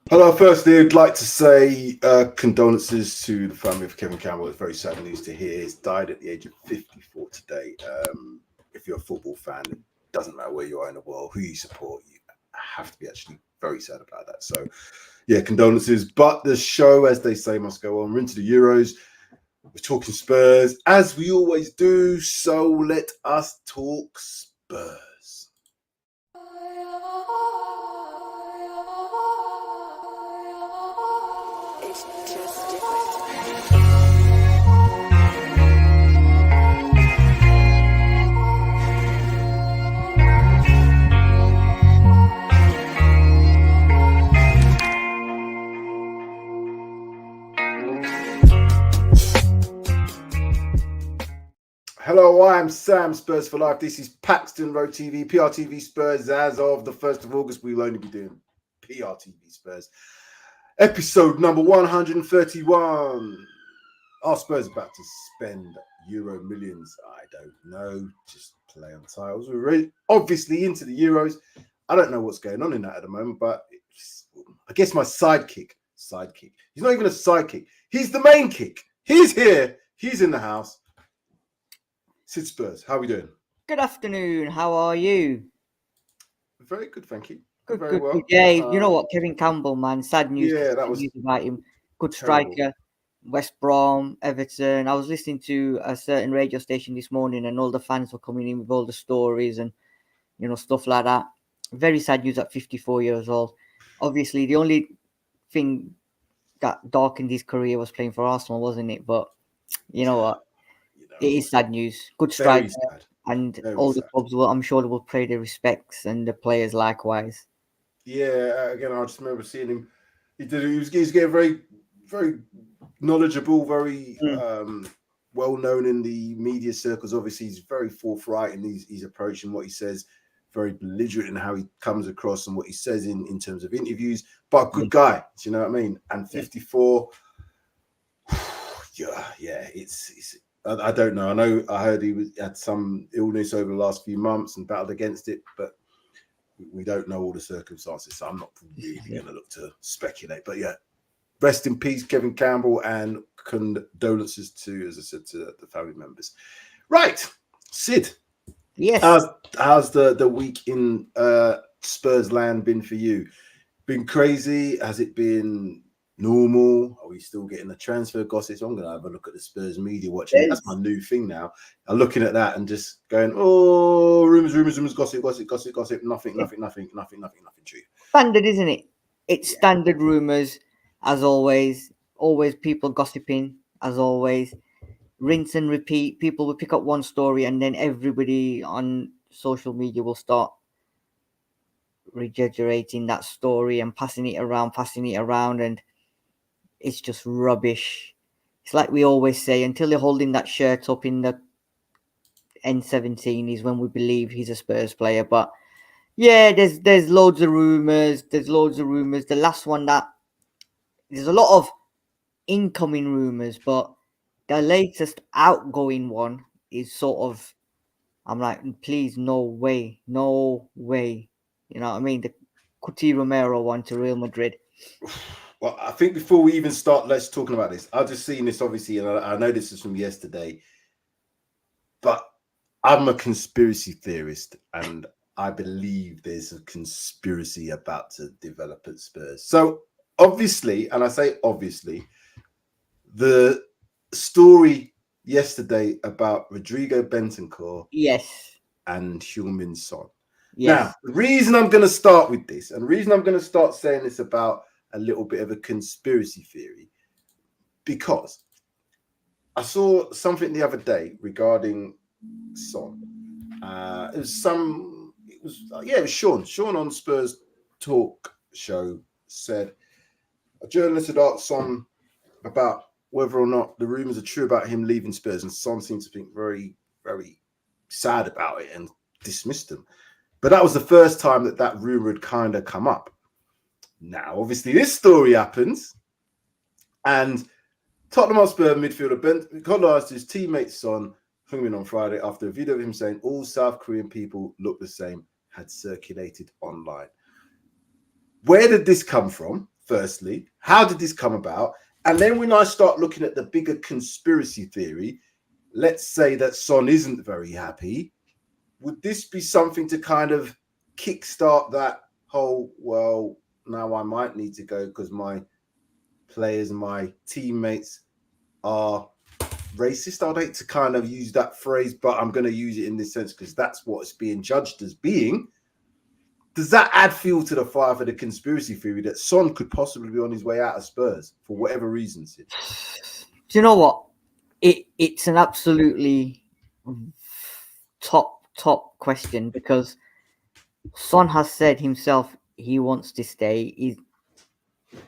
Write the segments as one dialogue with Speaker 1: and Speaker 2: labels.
Speaker 1: Hello, firstly, I'd like to say condolences to the family of Kevin Campbell. It's very sad news to hear. He's died at the age of 54 today. If you're a football fan, it doesn't matter where you are in the world, who you support, you have to be actually very sad about that. So, yeah, condolences. But the show, as they say, must go on. We're into the Euros. We're talking Spurs, as we always do. So let us talk Spurs.
Speaker 2: It's just different.
Speaker 1: Hello, I'm Sam, Spurs for Life. This is Paxton Road TV, PRTv Spurs. As of the 1st of August, we will only be doing PRTv Spurs. Episode number 131. Are Spurs about to spend Euro millions? I don't know. Just play on titles. We're really obviously into the Euros. I don't know what's going on in that at the moment, but I guess my sidekick. He's not even a sidekick. He's the main kick. He's here. He's in the house. Sid Spurs, how are we doing?
Speaker 3: Good afternoon. How are you?
Speaker 1: Very good, thank you.
Speaker 3: Good,
Speaker 1: Very well.
Speaker 3: Yeah, you know what, Kevin Campbell, man. Sad news.
Speaker 1: Yeah, that was
Speaker 3: news about him. Good
Speaker 1: terrible.
Speaker 3: striker. West Brom, Everton. I was listening to a certain radio station this morning, and all the fans were coming in with all the stories and stuff like that. Very sad news at 54 years old. Obviously, the only thing that darkened his career was playing for Arsenal, wasn't it? But you know what? It is sad news. Good striker, and all the clubs will, I'm sure, they will pay their respects, and the players likewise.
Speaker 1: Yeah, again, I just remember seeing him. He was getting very, very knowledgeable, very well known in the media circles. Obviously, he's very forthright in his approach and what he says. Very belligerent in how he comes across and what he says in terms of interviews. But a good guy, do you know what I mean? And 54. Yeah, it's. I don't know. I heard he had some illness over the last few months and battled against it, but we don't know all the circumstances. So I'm not really going to look to speculate. But yeah, rest in peace, Kevin Campbell, and condolences to, as I said, to the family members. Right, Sid.
Speaker 3: Yes.
Speaker 1: How's the week in Spurs land been for you? Been crazy? Has it been normal? Are we still getting the transfer gossip? So I'm going to have a look at the Spurs media watching it. That's my new thing now. I'm looking at that and just going, oh, rumors, gossip. Nothing true.
Speaker 3: Standard, isn't it? It's standard rumors, as always. Always people gossiping, as always. Rinse and repeat. People will pick up one story and then everybody on social media will start regurgitating that story and passing it around, and it's just rubbish. It's like we always say, until you're holding that shirt up in the N17 is when we believe he's a Spurs player. But yeah, there's loads of rumors. The last one there's a lot of incoming rumors, but the latest outgoing one is sort of, I'm like, please, no way. You know what I mean? The Romero one to Real Madrid.
Speaker 1: Well, I think before we even start, let's talking about this. I've just seen this, obviously, and I know this is from yesterday, but I'm a conspiracy theorist, and I believe there's a conspiracy about to develop at Spurs. So obviously, and I say obviously, the story yesterday about Rodrigo Bentancur,
Speaker 3: yes,
Speaker 1: and Heung-min Son.
Speaker 3: Yes.
Speaker 1: Now, the reason I'm going to start with this, and the reason I'm going to start saying this about a little bit of a conspiracy theory, because I saw something the other day regarding Son. It was Sean. Sean on Spurs Talk show said a journalist had asked Son about whether or not the rumors are true about him leaving Spurs, and Son seemed to think very, very sad about it and dismissed them. But that was the first time that rumor had kind of come up. Now, obviously, this story happens, and Tottenham Hotspur midfielder colonized his teammate Son Heung-min on Friday after a video of him saying all South Korean people look the same had circulated online. Where did this come from? firstly? How did this come about? And then when I start looking at the bigger conspiracy theory, let's say that Son isn't very happy. Would this be something to kind of kickstart that whole, well, now I might need to go because my players and my teammates are racist? I'd hate to kind of use that phrase, but I'm going to use it in this sense because that's what it's being judged as being. Does that add fuel to the fire for the conspiracy theory that Son could possibly be on his way out of Spurs for whatever reasons?
Speaker 3: Do you know what? It's an absolutely top question, because Son has said himself he wants to stay.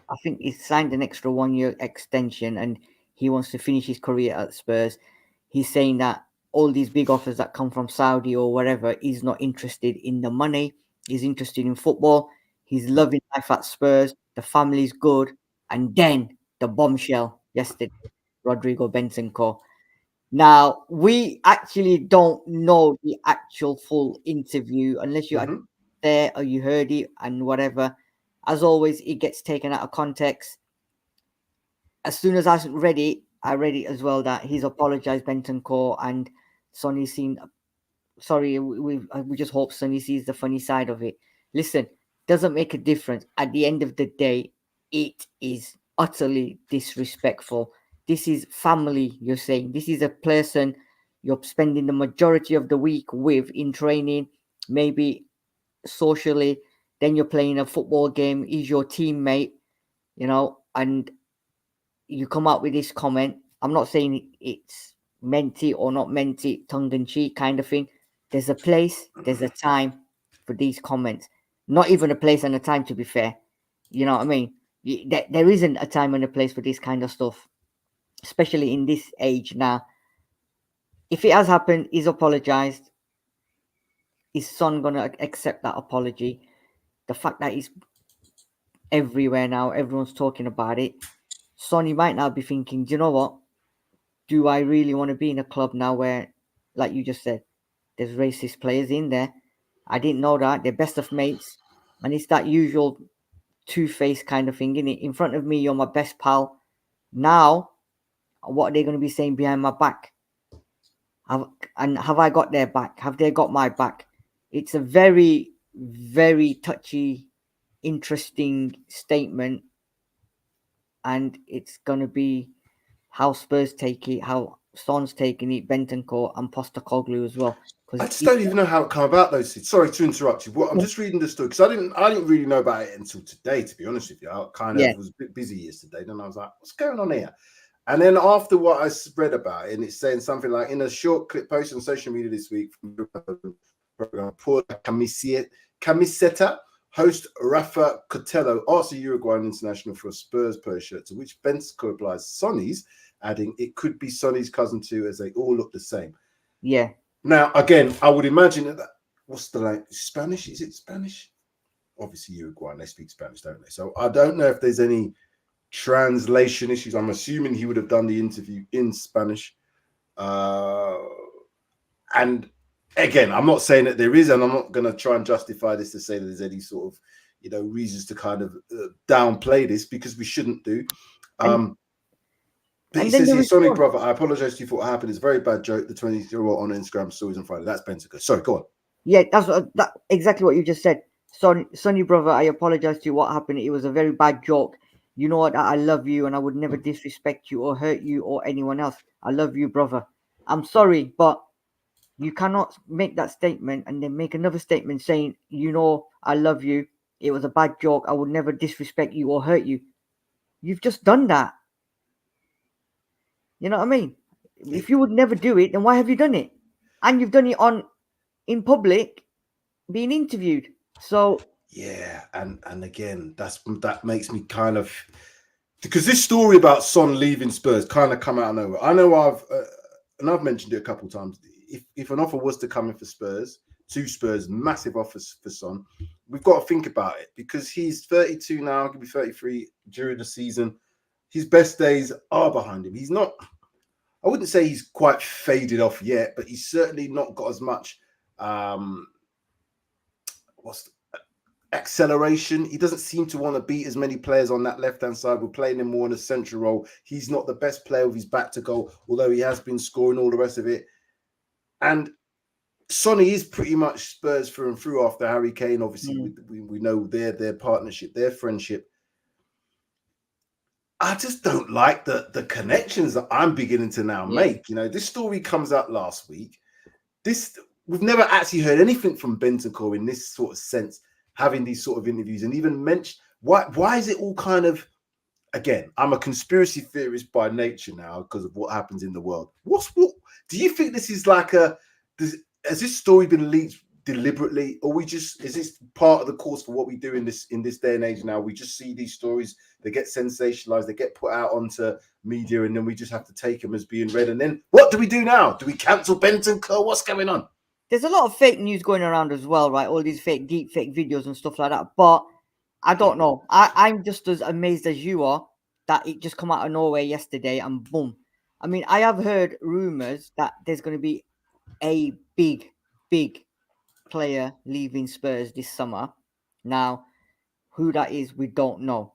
Speaker 3: I think he's signed an extra 1-year extension and he wants to finish his career at Spurs. He's saying that all these big offers that come from Saudi or wherever, he's not interested in the money. He's interested in football. He's loving life at Spurs. The family's good. And then the bombshell yesterday, Rodrigo Bentancur. Now, we actually don't know the actual full interview unless you are there or you heard it and whatever. As always, it gets taken out of context. As soon as I read it as well that he's apologized, Bentancur, and Sonny seen. Sorry, we just hope Sonny sees the funny side of it. Listen, doesn't make a difference. At the end of the day, it is utterly disrespectful. This is family, you're saying. This is a person you're spending the majority of the week with in training, maybe socially. Then you're playing a football game. He's your teammate, and you come out with this comment. I'm not saying it's meant it or not meant it, tongue-in-cheek kind of thing. There's a place, there's a time for these comments. Not even a place and a time, to be fair. You know what I mean? There isn't a time and a place for this kind of stuff, especially in this age now. If it has happened, he's apologized. Is Son going to accept that apology? The fact that he's everywhere now, everyone's talking about it. Sonny might now be thinking, do you know what? Do I really want to be in a club now where, like you just said, there's racist players in there? I didn't know that. They're best of mates. And it's that usual two-faced kind of thing, innit? In front of me, you're my best pal. Now, what are they going to be saying behind my back? Have I got their back? Have they got my back? It's a very, very touchy, interesting statement. And it's going to be how Spurs take it, how Son's taking it, Bentancur and Postecoglou as well.
Speaker 1: I just don't even know how it came about, though, Sid. Sorry to interrupt you. I'm just reading the story because I didn't really know about it until today, to be honest with you. I kind of was a bit busy yesterday. Then I was like, what's going on here? And then after what I read about it, and it's saying something like, in a short clip posted on social media this week from the program, Por Camiseta, host Rafa Cotello asked a Uruguayan international for a Spurs player shirt, to which Bentancur replies, Sonny's, adding, it could be Sonny's cousin too, as they all look the same.
Speaker 3: Yeah.
Speaker 1: Now, again, I would imagine that, what's the language? Spanish? Is it Spanish? Obviously, Uruguayan, they speak Spanish, don't they? So I don't know if there's any translation issues. I'm assuming he would have done the interview in Spanish. And again, I'm not saying that there is, and I'm not going to try and justify this to say that there's any sort of, reasons to kind of downplay this, because we shouldn't do. But he says, Sonic brother, I apologize to you for what happened. It's a very bad joke. The 20-year-old on Instagram stories on Friday. That's Bentancur. Sorry, go on.
Speaker 3: Yeah, that's exactly what you just said. Sonny brother, I apologize to you what happened. It was a very bad joke. You know what? I love you and I would never disrespect you or hurt you or anyone else. I love you, brother. I'm sorry, but you cannot make that statement and then make another statement saying, I love you. It was a bad joke. I would never disrespect you or hurt you. You've just done that. You know what I mean? If you would never do it, then why have you done it? And you've done it in public, being interviewed. So
Speaker 1: yeah, and again, that makes me kind of, because this story about Son leaving Spurs kind of come out of nowhere. I know I've mentioned it a couple of times. If an offer was to come in for Spurs, to Spurs, massive offers for Son, we've got to think about it, because he's 32 now, he'll be 33 during the season. His best days are behind him. He's not, I wouldn't say he's quite faded off yet, but he's certainly not got as much acceleration. He doesn't seem to want to beat as many players on that left-hand side. We're playing him more in a central role. He's not the best player with his back to goal, although he has been scoring all the rest of it. And Sonny is pretty much Spurs through and through after Harry Kane. Obviously, we know their partnership, their friendship. I just don't like the connections that I'm beginning to now make. You know, this story comes out last week. We've never actually heard anything from Bentancur in this sort of sense, having these sort of interviews, and even mentioned why is it all kind of, again, I'm a conspiracy theorist by nature now because of what happens in the world. What do you think this is like has this story been leaked deliberately, or is this part of the course for what we do in this day and age now? We just see these stories, they get sensationalized, they get put out onto media, and then we just have to take them as being read. And then what do we do now? Do we cancel Bentancur? What's going on?
Speaker 3: There's a lot of fake news going around as well, right? All these deep fake videos and stuff like that. But I don't know. I'm just as amazed as you are that it just come out of nowhere yesterday and boom. I mean, I have heard rumors that there's going to be a big player leaving Spurs this summer. Now, who that is, we don't know.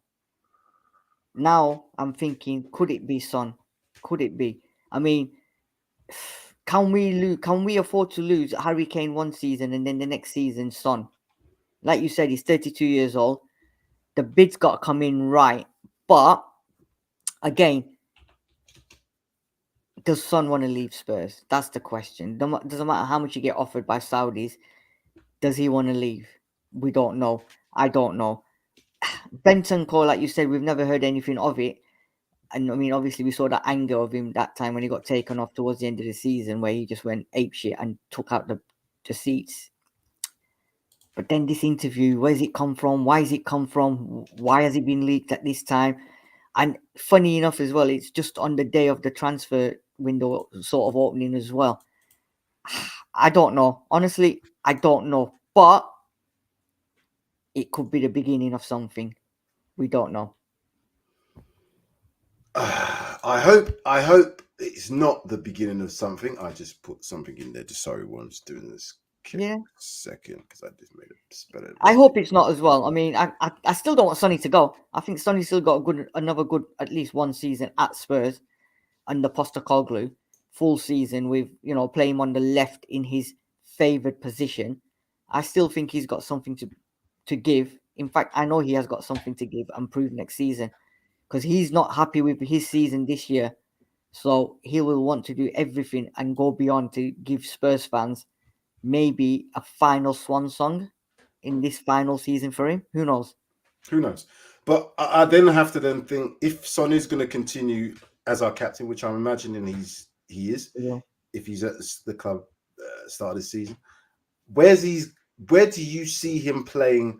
Speaker 3: Now, I'm thinking, could it be Son? Could it be? I mean, can we afford to lose Harry Kane one season and then the next season Son? Like you said, he's 32 years old. The bid's got to come in right. But, again, does Son want to leave Spurs? That's the question. Doesn't matter how much you get offered by Saudis. Does he want to leave? We don't know. I don't know. Bentancur, like you said, we've never heard anything of it. And, I mean, obviously, we saw that anger of him that time when he got taken off towards the end of the season where he just went apeshit and took out the seats. But then this interview, where's it come from? Why has it come from? Why has it been leaked at this time? And funny enough as well, it's just on the day of the transfer window sort of opening as well. I don't know. Honestly, I don't know. But it could be the beginning of something. We don't know.
Speaker 1: I hope it's not the beginning of something. I just put something in there. Just sorry, I'm just doing this. Second, because I just made a spell.
Speaker 3: I hope it's not as well. I mean, I still don't want Sonny to go. I think Sonny's still got another good, at least one season at Spurs under Postecoglou, full season with, you know, playing on the left in his favoured position. I still think he's got something to give. In fact, I know he has got something to give and prove next season because he's not happy with his season this year. So he will want to do everything and go beyond to give Spurs fans maybe a final swan song in this final season for him. Who knows?
Speaker 1: Who knows? But I then have to then think, if Son is going to continue as our captain, which I'm imagining he is, if he's at the club start of the season, where do you see him playing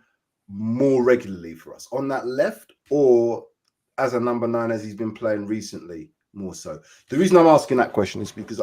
Speaker 1: more regularly for us? On that left or as a number 9 as he's been playing recently more so? The reason I'm asking that question is because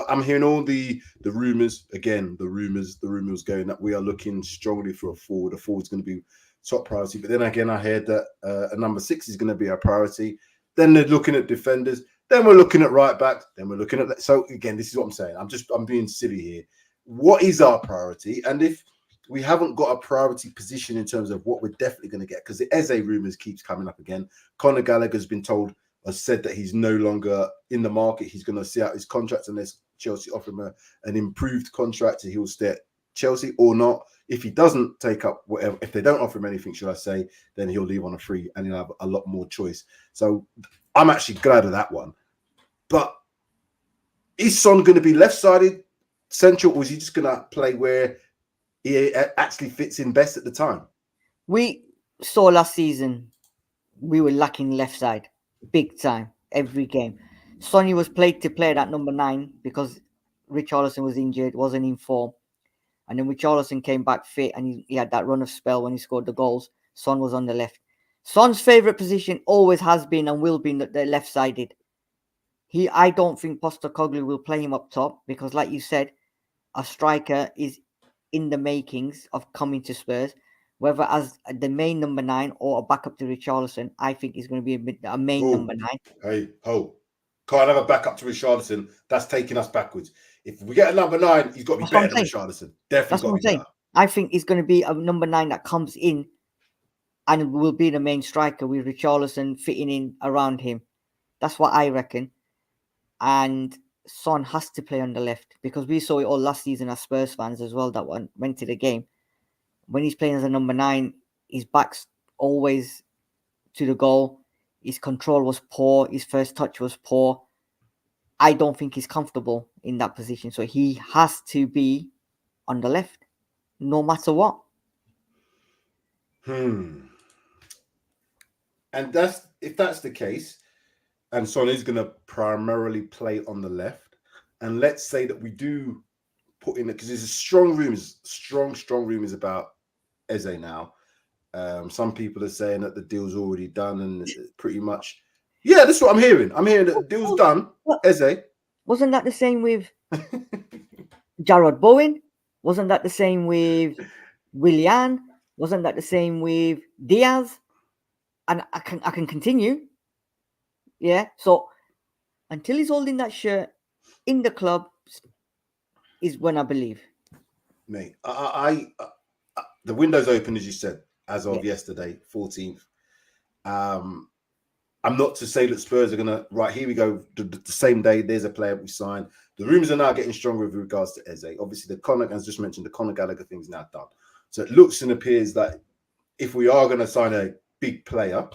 Speaker 1: I'm hearing all the rumors, again, the rumors going that we are looking strongly for a forward. A forward's going to be top priority. But then again, I heard that a number 6 is going to be our priority. Then they're looking at defenders. Then we're looking at right backs. Then we're looking at that. So again, this is what I'm saying. I'm being silly here. What is our priority? And if we haven't got a priority position in terms of what we're definitely going to get, because the Eze rumors keeps coming up again. Conor Gallagher's been told, has said that he's no longer in the market. He's going to see out his contract unless Chelsea offer him an improved contract. He'll stay at Chelsea or not. If he doesn't take up whatever, if they don't offer him anything, should I say, then he'll leave on a free and he'll have a lot more choice. So I'm actually glad of that one. But is Son going to be left-sided central, or is he just going to play where he actually fits in best at the time?
Speaker 3: We saw last season we were lacking left side big time every game. Sonny was played to play that number 9 because Richarlison was injured, wasn't in form. And then Richarlison came back fit and he had that run of spell when he scored the goals. Son was on the left. Son's favourite position always has been and will be the left-sided. I don't think Postecoglou will play him up top because, like you said, a striker is in the makings of coming to Spurs. Whether as the main number 9 or a backup to Richarlison, I think he's going to be a main number 9.
Speaker 1: Can't have a backup to Richarlison. That's taking us backwards. If we get a number 9, he's got to be better than Richarlison. Definitely got to be better.
Speaker 3: I think he's going to be a number 9 that comes in and will be the main striker with Richarlison fitting in around him. That's what I reckon. And Son has to play on the left because we saw it all last season as Spurs fans as well that went to the game. When he's playing as a number 9, his back's always to the goal. His control was poor. His first touch was poor. I don't think he's comfortable in that position. So he has to be on the left, no matter what.
Speaker 1: And if that's the case, and Son is going to primarily play on the left, and let's say that we do put in it, because there's strong rumors about Eze now. Some people are saying that the deal's already done and pretty much, yeah, that's what I'm hearing. I'm hearing that the deal's done. Eze.
Speaker 3: Wasn't that the same with Jarrod Bowen? Wasn't that the same with Willian? Wasn't that the same with Diaz? And I can continue. Yeah. So until he's holding that shirt in the club is when I believe.
Speaker 1: Mate, I the window's open, as you said, as of yesterday, 14th. I'm not to say that Spurs are going to, right, here we go, the same day, there's a player we signed. The rumours are now getting stronger with regards to Eze. Obviously, the Conor, as just mentioned, the Conor Gallagher thing's now done. So it looks and appears that if we are going to sign a big player,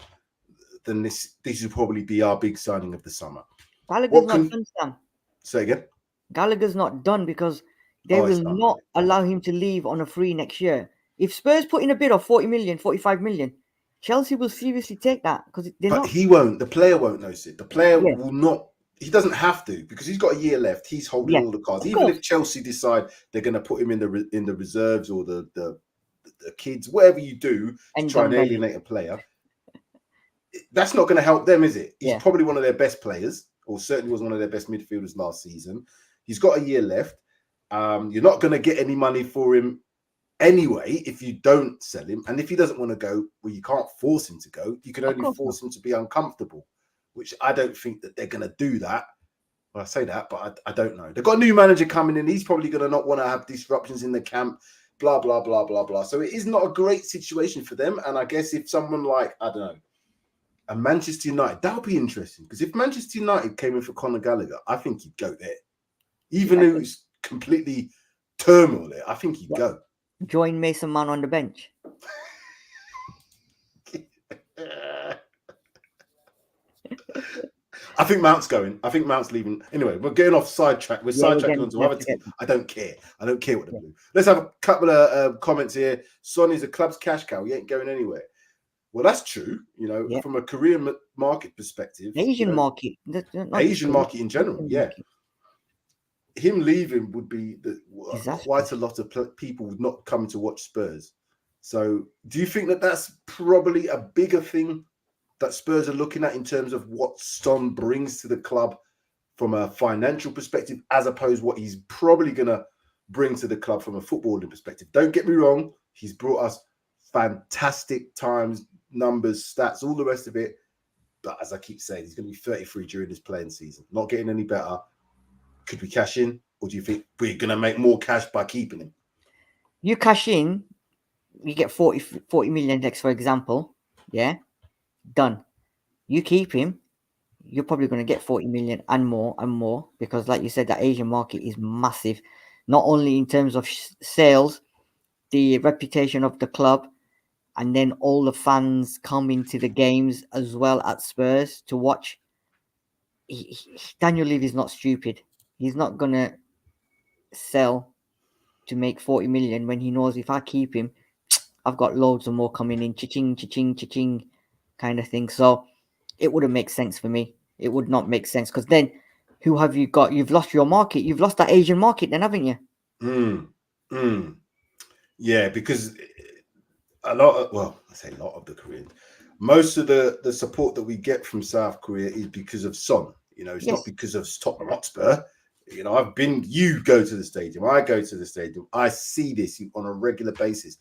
Speaker 1: then this will probably be our big signing of the summer.
Speaker 3: Gallagher's not done, Sam.
Speaker 1: Say again?
Speaker 3: Gallagher's not done because they will not allow him to leave on a free next year. If Spurs put in a bid of 40 million, 45 million, Chelsea will seriously take that because they're not.
Speaker 1: He won't. The player won't know, Sid. The player will not. He doesn't have to because he's got a year left. He's holding all the cards. Even if Chelsea decide they're going to put him in the reserves or the kids, whatever you do to try and alienate a player, that's not going to help them, is it? He's probably one of their best players, or certainly was one of their best midfielders last season. He's got a year left. You're not going to get any money for him anyway if you don't sell him. And if he doesn't want to go, well, you can't force him to go. You can only force him to be uncomfortable, which I don't think that they're going to do that. Well, I say that, but I don't know. They've got a new manager coming in. He's probably going to not want to have disruptions in the camp, blah, blah, blah, blah, blah. So it is not a great situation for them. And I guess if someone like, I don't know, a Manchester United, that would be interesting. Because if Manchester United came in for Conor Gallagher, I think he'd go there. Even though it's completely turmoil there, I think he'd go.
Speaker 3: Join Mason Mount on the bench.
Speaker 1: I think Mount's going. I think Mount's leaving. Anyway, we're getting off sidetrack. We're sidetracking onto other teams. I don't care. I don't care what they do. Let's have a couple of comments here. Son is a club's cash cow. He ain't going anywhere. Well, that's true. You know, from a Korean market perspective.
Speaker 3: Asian market.
Speaker 1: Asian market in general, him leaving would be quite a lot of people would not come to watch Spurs. So do you think that that's probably a bigger thing that Spurs are looking at in terms of what Son brings to the club from a financial perspective, as opposed to what he's probably going to bring to the club from a footballing perspective? Don't get me wrong. He's brought us fantastic times, numbers, stats, all the rest of it. But as I keep saying, he's going to be 33 during this playing season. Not getting any better. Could we cash in? Or do you think we're going to make more cash by keeping him?
Speaker 3: You cash in, you get 40 million next, for example. Yeah. Done. You keep him, you're probably going to get 40 million and more because, like you said, the Asian market is massive. Not only in terms of sales, the reputation of the club, and then all the fans coming to the games as well at Spurs to watch. Daniel Levy is not stupid. He's not going to sell to make 40 million when he knows if I keep him, I've got loads of more coming in, cha-ching, cha-ching, cha-ching kind of thing. So it wouldn't make sense for me. It would not make sense because then who have you got? You've lost your market. You've lost that Asian market then, haven't you?
Speaker 1: Yeah, because I say a lot of the Koreans, most of the support that we get from South Korea is because of Son. You know, it's not because of Tottenham Hotspur. You know, you go to the stadium, I go to the stadium, I see this on a regular basis.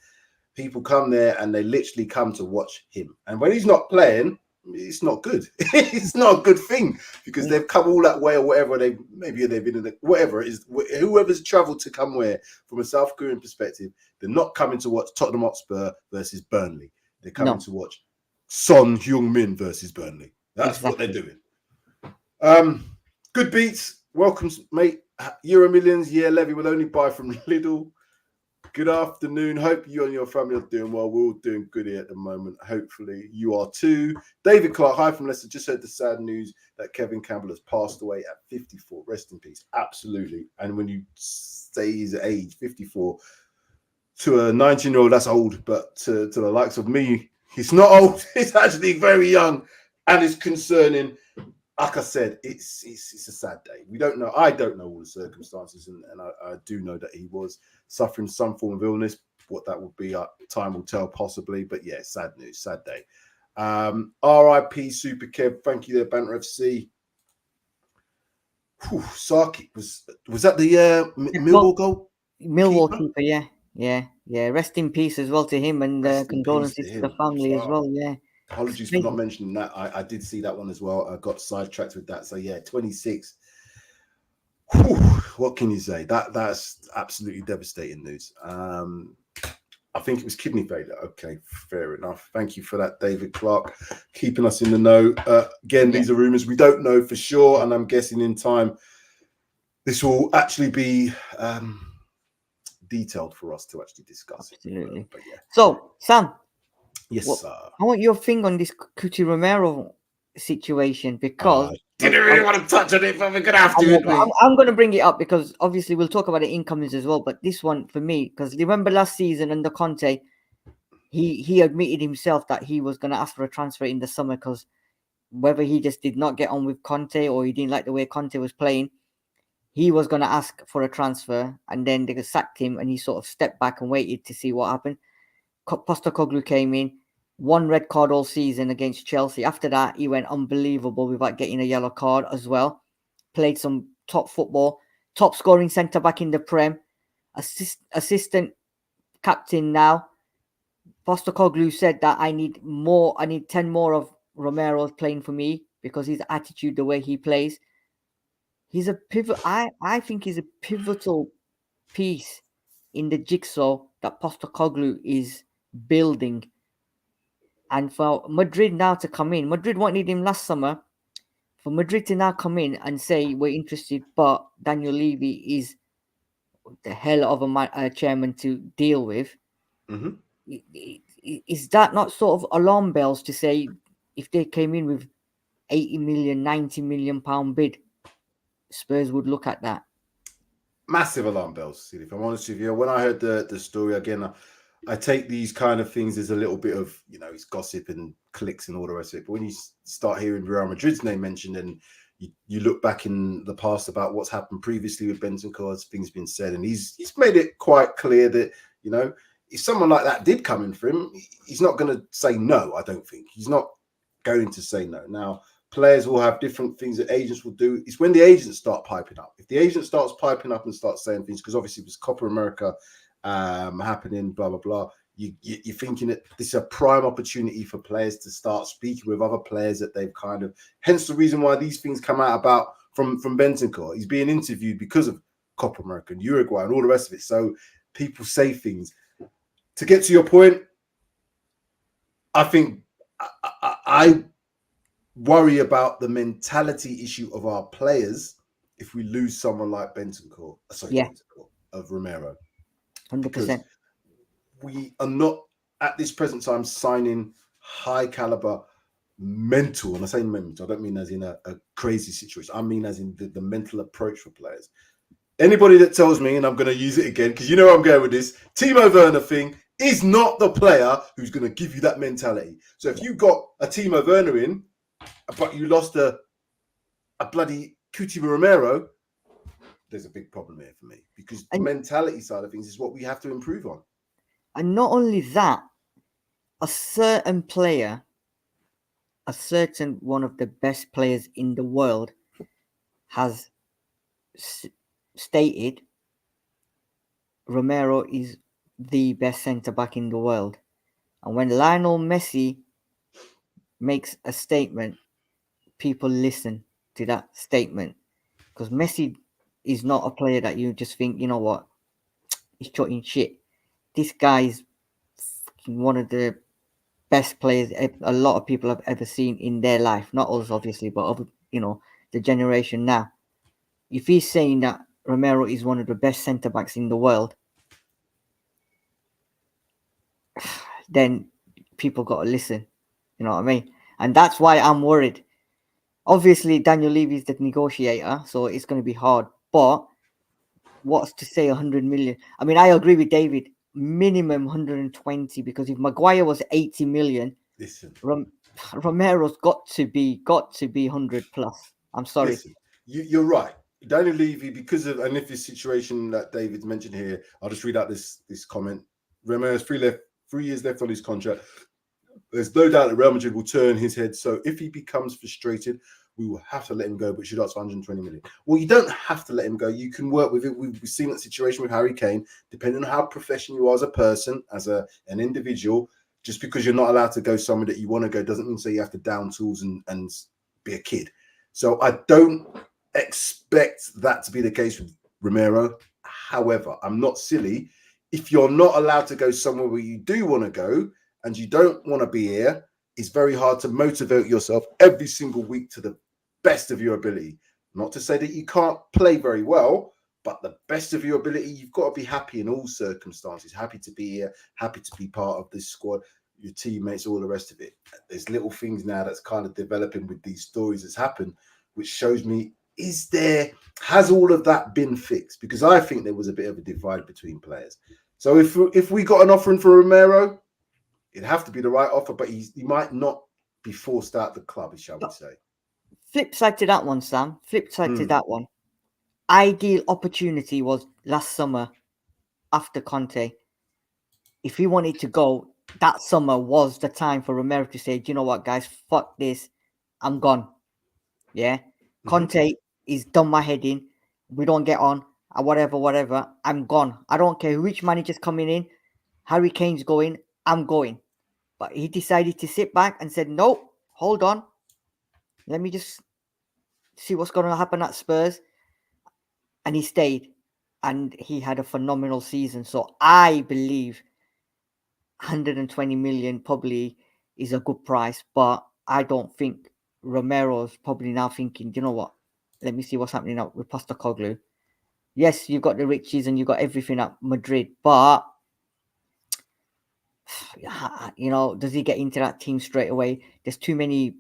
Speaker 1: People come there and they literally come to watch him. And when he's not playing, it's not good. It's not a good thing because they've come all that way or whatever. They've been in whatever it is. Whoever's travelled to come where from a South Korean perspective, they're not coming to watch Tottenham Hotspur versus Burnley. They're coming to watch Son Heung-min versus Burnley. That's what they're doing. Good beats. Welcome, mate. Euro Millions. Yeah, Levy will only buy from Lidl. Good afternoon. Hope you and your family are doing well. We're all doing good here at the moment. Hopefully you are too. David Clark, hi from Leicester. Just heard the sad news that Kevin Campbell has passed away at 54. Rest in peace. Absolutely. And when you say his age, 54, to a 19-year-old, that's old. But to the likes of me, he's not old. It's actually very young. And it's concerning. Like I said, it's a sad day. We don't know. I don't know all the circumstances, and I do know that he was suffering some form of illness. What that would be, time will tell, possibly. But yeah, sad news, sad day. R.I.P. Super Kev. Thank you there, Banter FC. Saki was that the Millwall goal?
Speaker 3: Millwall keeper, yeah. Rest in peace as well to him, and condolences to the family as well. Yeah.
Speaker 1: Apologies for not mentioning that. I did see that one as well. I got sidetracked with that. So yeah, 26. Whew, what can you say? That's absolutely devastating news. I think it was kidney failure. Okay, fair enough. Thank you for that, David Clark, keeping us in the know. Again, these are rumors. We don't know for sure, and I'm guessing in time this will actually be detailed for us to actually discuss.
Speaker 3: Absolutely.
Speaker 1: But yeah.
Speaker 3: So, Sam.
Speaker 1: Yes, sir.
Speaker 3: I want your thing on this Cuti Romero situation because
Speaker 1: didn't really want to touch on it, but we're gonna have to.
Speaker 3: I'm going to bring it up because obviously we'll talk about the incomings as well. But this one for me, because remember last season under Conte, he admitted himself that he was going to ask for a transfer in the summer because whether he just did not get on with Conte or he didn't like the way Conte was playing, he was going to ask for a transfer, and then they sacked him, and he sort of stepped back and waited to see what happened. Postecoglou came in, one red card all season against Chelsea. After that, he went unbelievable without getting a yellow card as well. Played some top football, top scoring centre back in the Prem, assistant captain now. Postecoglou said that I need 10 more of Romero playing for me because his attitude, the way he plays. He's a pivot. I think he's a pivotal piece in the jigsaw that Postecoglou is building. And for Madrid now to come in, Madrid wanted him last summer. For Madrid to now come in and say we're interested, but Daniel Levy is the hell of a chairman to deal with.
Speaker 1: Mm-hmm.
Speaker 3: Is that not sort of alarm bells to say if they came in with 80 million, 90 million pound bid, Spurs would look at that?
Speaker 1: Massive alarm bells. If I'm honest with you, when I heard the story again, I take these kind of things as a little bit of, it's gossip and clicks and all the rest of it. But when you start hearing Real Madrid's name mentioned and you look back in the past about what's happened previously with Bentancur, things been said, and he's made it quite clear that, if someone like that did come in for him, he's not going to say no, I don't think. He's not going to say no. Now, players will have different things that agents will do. It's when the agents start piping up. If the agent starts piping up and starts saying things, because obviously it was Copa America happening, blah, blah, blah, you're thinking that this is a prime opportunity for players to start speaking with other players that they've kind of, hence the reason why these things come out about from Bentancur. He's being interviewed because of Copa America and Uruguay and all the rest of it. So people say things. To get to your point, I think I worry about the mentality issue of our players if we lose someone like Bentancur, of Romero.
Speaker 3: 100%.
Speaker 1: Because we are not at this present time signing high caliber mental, and I say mental, I don't mean as in a crazy situation. I mean as in the mental approach for players. Anybody that tells me, and I'm going to use it again because I'm going with this, Timo Werner thing is not the player who's going to give you that mentality. So if you got a Timo Werner in, but you lost a bloody Cuti Romero, there's a big problem here for me because the mentality side of things is what we have to improve on.
Speaker 3: And not only that, a certain player, a certain one of the best players in the world has stated Romero is the best centre-back in the world. And when Lionel Messi makes a statement, people listen to that statement. Because Messi is not a player that you just think, you know what, he's talking shit. This guy is one of the best players a lot of people have ever seen in their life. Not us, obviously, but of the generation now. If he's saying that Romero is one of the best centre backs in the world, then people got to listen. You know what I mean? And that's why I'm worried. Obviously, Daniel Levy is the negotiator, so it's going to be hard. But what's to say 100 million? I mean, I agree with David. Minimum 120, because if Maguire was 80 million,
Speaker 1: Listen,
Speaker 3: Romero's got to be 100 plus. I'm sorry.
Speaker 1: listen, you're right. Daniel Levy, because of and if this situation that David's mentioned here, I'll just read out this comment. Romero's 3 years left on his contract. There's no doubt that Real Madrid will turn his head. So if he becomes frustrated, we will have to let him go, but should ask for 120 million. Well, you don't have to let him go. You can work with it. We've seen that situation with Harry Kane. Depending on how professional you are as a person, as an individual, just because you're not allowed to go somewhere that you want to go doesn't mean you have to down tools and be a kid. So I don't expect that to be the case with Romero. However, I'm not silly. If you're not allowed to go somewhere where you do want to go and you don't want to be here, it's very hard to motivate yourself every single week to the best of your ability. Not to say that you can't play very well, but the best of your ability, you've got to be happy in all circumstances, happy to be here, happy to be part of this squad, your teammates, all the rest of it. There's little things now that's kind of developing with these stories that's happened, which shows me, has all of that been fixed? Because I think there was a bit of a divide between players. So if we got an offering for Romero, it'd have to be the right offer, but he might not be forced out the club, shall we say.
Speaker 3: Flip side to that one, Sam. Flip side to that one. Ideal opportunity was last summer after Conte. If he wanted to go, that summer was the time for Romero to say, do you know what, guys, fuck this. I'm gone. Yeah. Conte is done my head in. We don't get on. Whatever. I'm gone. I don't care which manager's coming in. Harry Kane's going. I'm going. But he decided to sit back and said, nope, hold on. Let me just see what's going to happen at Spurs. And he stayed. And he had a phenomenal season. So I believe 120 million probably is a good price. But I don't think Romero's probably now thinking, you know what? Let me see what's happening now with Postecoglou. Yes, you've got the riches and you've got everything at Madrid. But does he get into that team straight away? There's too many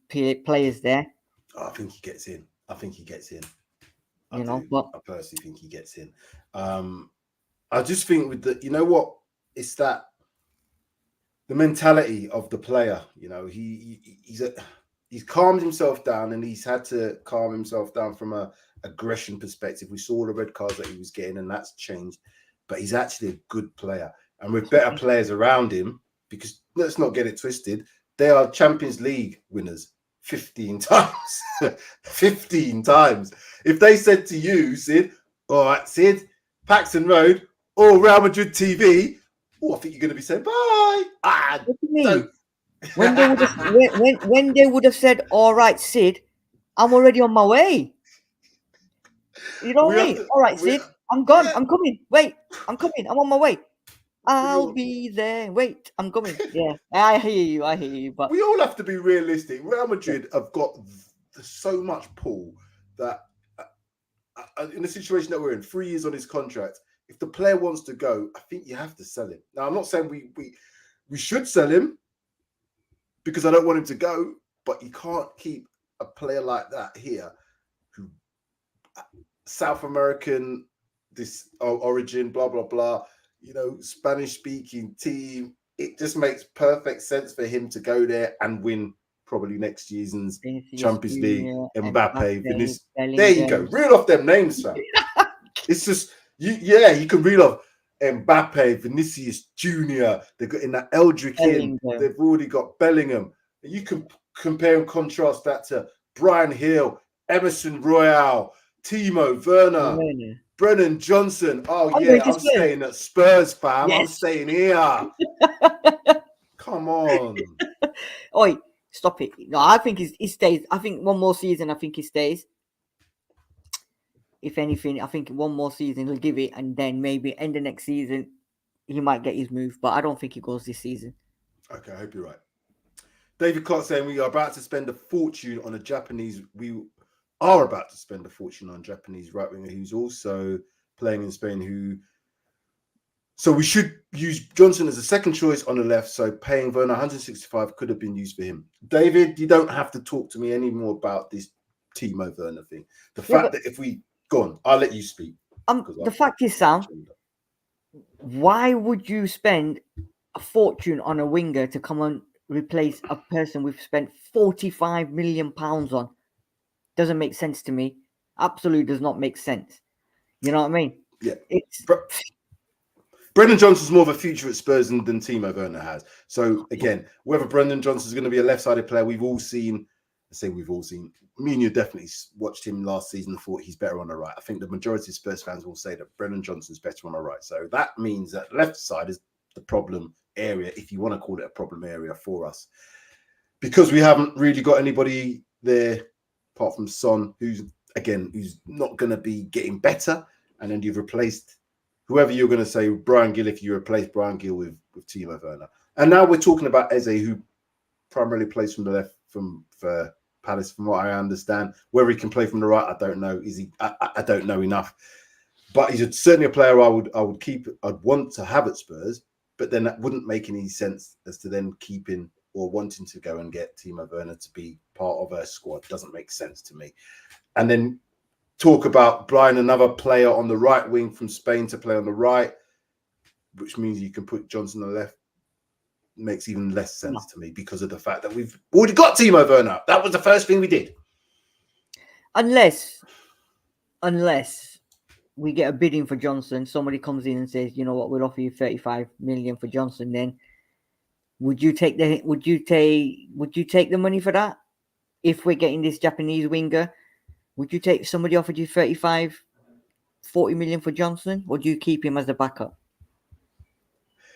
Speaker 3: players there.
Speaker 1: I think he gets in. I
Speaker 3: I
Speaker 1: personally think he gets in. I just think with the, it's that the mentality of the player. He's calmed himself down, and he's had to calm himself down from a aggression perspective. We saw the red cards that he was getting, and that's changed. But he's actually a good player. And with better players around him, because let's not get it twisted, they are Champions League winners 15 times. 15 times. If they said to you, Sid, all right, Sid, Paxton Road or Real Madrid TV, I think you're going to be saying bye.
Speaker 3: What do you mean? When they would have said, all right, Sid, I'm already on my way. You know what I mean? All right, Sid, I'm gone. Yeah. I'm coming. Wait, I'm coming. I'm on my way. I'll be there. Wait, I'm coming. Yeah, I hear you. But
Speaker 1: we all have to be realistic. Real Madrid have got so much pull that in the situation that we're in, 3 years on his contract, if the player wants to go, I think you have to sell him. Now, I'm not saying we should sell him because I don't want him to go, but you can't keep a player like that here who South American, this origin, blah, blah, blah. Spanish-speaking team, it just makes perfect sense for him to go there and win probably next season's Champions League. Mbappe, Vinicius. There you go. Reel off them names, fam. It's just, you can reel off Mbappe, Vinicius Jr. They've got in that Eldrick in. They've already got Bellingham. You can compare and contrast that to Brian Hill, Emerson Royale, Timo Werner. Brennan Johnson. Oh, I'm staying at Spurs, fam. Yes. I'm staying here. Come on.
Speaker 3: Oi, stop it. No, I think he stays. I think one more season, I think he stays. If anything, I think one more season he'll give it, and then maybe end the next season he might get his move. But I don't think he goes this season.
Speaker 1: Okay, I hope you're right. David Clark saying we are about to spend a fortune on a Japanese. We are about to spend a fortune on a Japanese right winger who's also playing in Spain. So we should use Johnson as a second choice on the left. So paying Werner 165 could have been used for him. David, you don't have to talk to me anymore about this Timo Werner thing. The fact that if we go on, I'll let you speak.
Speaker 3: The fact is, Sam, why would you spend a fortune on a winger to come and replace a person we've spent £45 million on? Doesn't make sense to me. Absolutely does not make sense. You know what I mean?
Speaker 1: Yeah.
Speaker 3: It's
Speaker 1: Brendan Johnson's more of a future at Spurs than Timo Werner has. So again, whether Brendan Johnson's going to be a left-sided player, we've all seen. Me and you definitely watched him last season and thought he's better on the right. I think the majority of Spurs fans will say that Brendan Johnson's better on the right. So that means that left side is the problem area, if you want to call it a problem area for us, because we haven't really got anybody there apart from Son, who's not going to be getting better. And then you've replaced whoever you're going to say, Brian Gill, if you replace Brian Gill with Timo Werner. And now we're talking about Eze, who primarily plays from the left for Palace, from what I understand. Whether he can play from the right, I don't know. I don't know enough. But he's certainly a player I would keep. I'd want to have at Spurs, but then that wouldn't make any sense as to then keeping or wanting to go and get Timo Werner to be part of a squad. Doesn't make sense to me. And then talk about buying another player on the right wing from Spain to play on the right, which means you can put Johnson on the left, makes even less sense to me because of the fact that we've already got Timo Werner. That was the first thing we did.
Speaker 3: Unless we get a bidding for Johnson, somebody comes in and says, you know what, we'll offer you 35 million for Johnson, then would you take the money for that? If we're getting this Japanese winger, would you take, somebody offered you 35, 40 million for Johnson? Or do you keep him as a backup?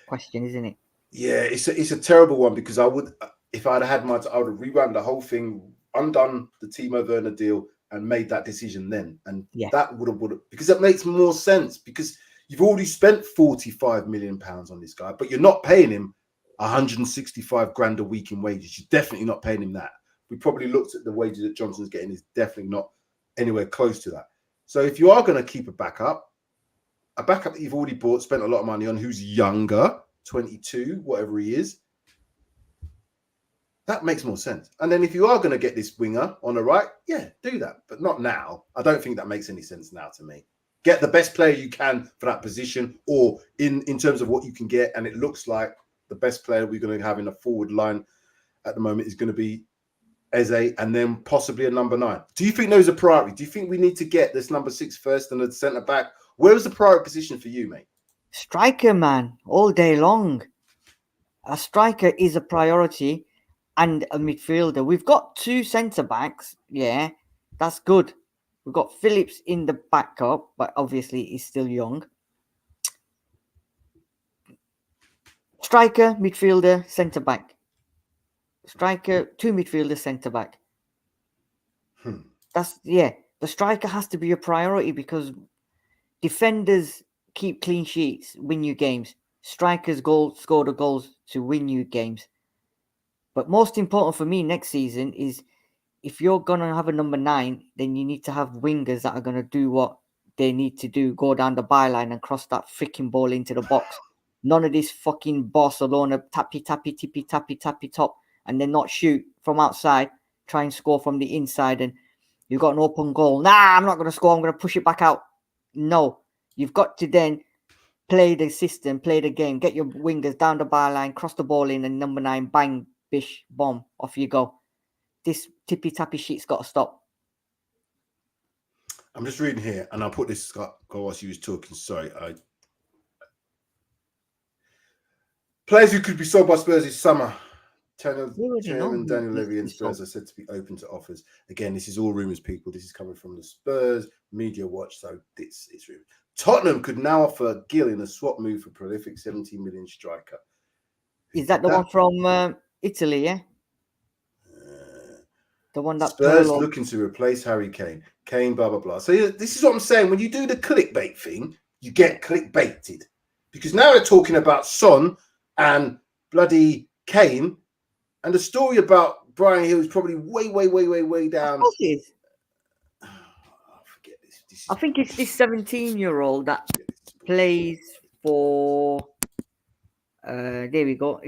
Speaker 3: Question, isn't it?
Speaker 1: Yeah, it's a terrible one because I would, if I'd had I would have rewound the whole thing, undone the Timo Werner deal and made that decision then. And that would have, because it makes more sense because you've already spent 45 million pounds on this guy, but you're not paying him 165 grand a week in wages. You're definitely not paying him that. We probably looked at the wages that Johnson's getting is definitely not anywhere close to that. So if you are going to keep a backup that you've already bought, spent a lot of money on, who's younger, 22, whatever he is, that makes more sense. And then if you are going to get this winger on the right, yeah, do that, but not now. I don't think that makes any sense now to me. Get the best player you can for that position, or in terms of what you can get. And it looks like the best player we're going to have in the forward line at the moment is going to be Eze, and then possibly a number 9. Do you think those are priority? Do you think we need to get this number 6 first and the centre back? Where's the priority position for you, mate?
Speaker 3: Striker, man, all day long. A striker is a priority, and a midfielder. We've got 2 centre backs. Yeah, that's good. We've got Phillips in the backup, but obviously he's still young. Striker, midfielder, centre back. Striker, 2 midfielder, centre back. The striker has to be a priority because defenders keep clean sheets, win you games. Strikers score the goals to win you games. But most important for me next season is, if you're going to have a number 9, then you need to have wingers that are going to do what they need to do, go down the byline and cross that freaking ball into the box. None of this fucking Barcelona tippy top, and then not shoot from outside, try and score from the inside, and you've got an open goal. Nah, I'm not going to score. I'm going to push it back out. No, you've got to then play the system, play the game, get your wingers down the byline, cross the ball in, and number 9, bang, bish, bomb, off you go. This tippy-tappy shit's got to stop.
Speaker 1: I'm just reading here, and I'll put this whilst you was talking. Sorry. Players who could be sold by Spurs this summer. Chairman Daniel Levy and Spurs are said to be open to offers. Again, this is all rumours, people. This is coming from the Spurs Media Watch, so it's rumours. Tottenham could now offer Gill in a swap move for prolific 17 million striker.
Speaker 3: Is that the one from Italy? Yeah, the one that
Speaker 1: Spurs
Speaker 3: Pirlo.
Speaker 1: looking to replace Harry Kane. Kane, blah blah blah. So this is what I'm saying. When you do the clickbait thing, you get clickbaited because now they're talking about Son and bloody Kane, and the story about Brian Hill is probably way down.
Speaker 3: Of course it is.
Speaker 1: Forget this.
Speaker 3: I think it's this 17-year-old that plays for. There we go.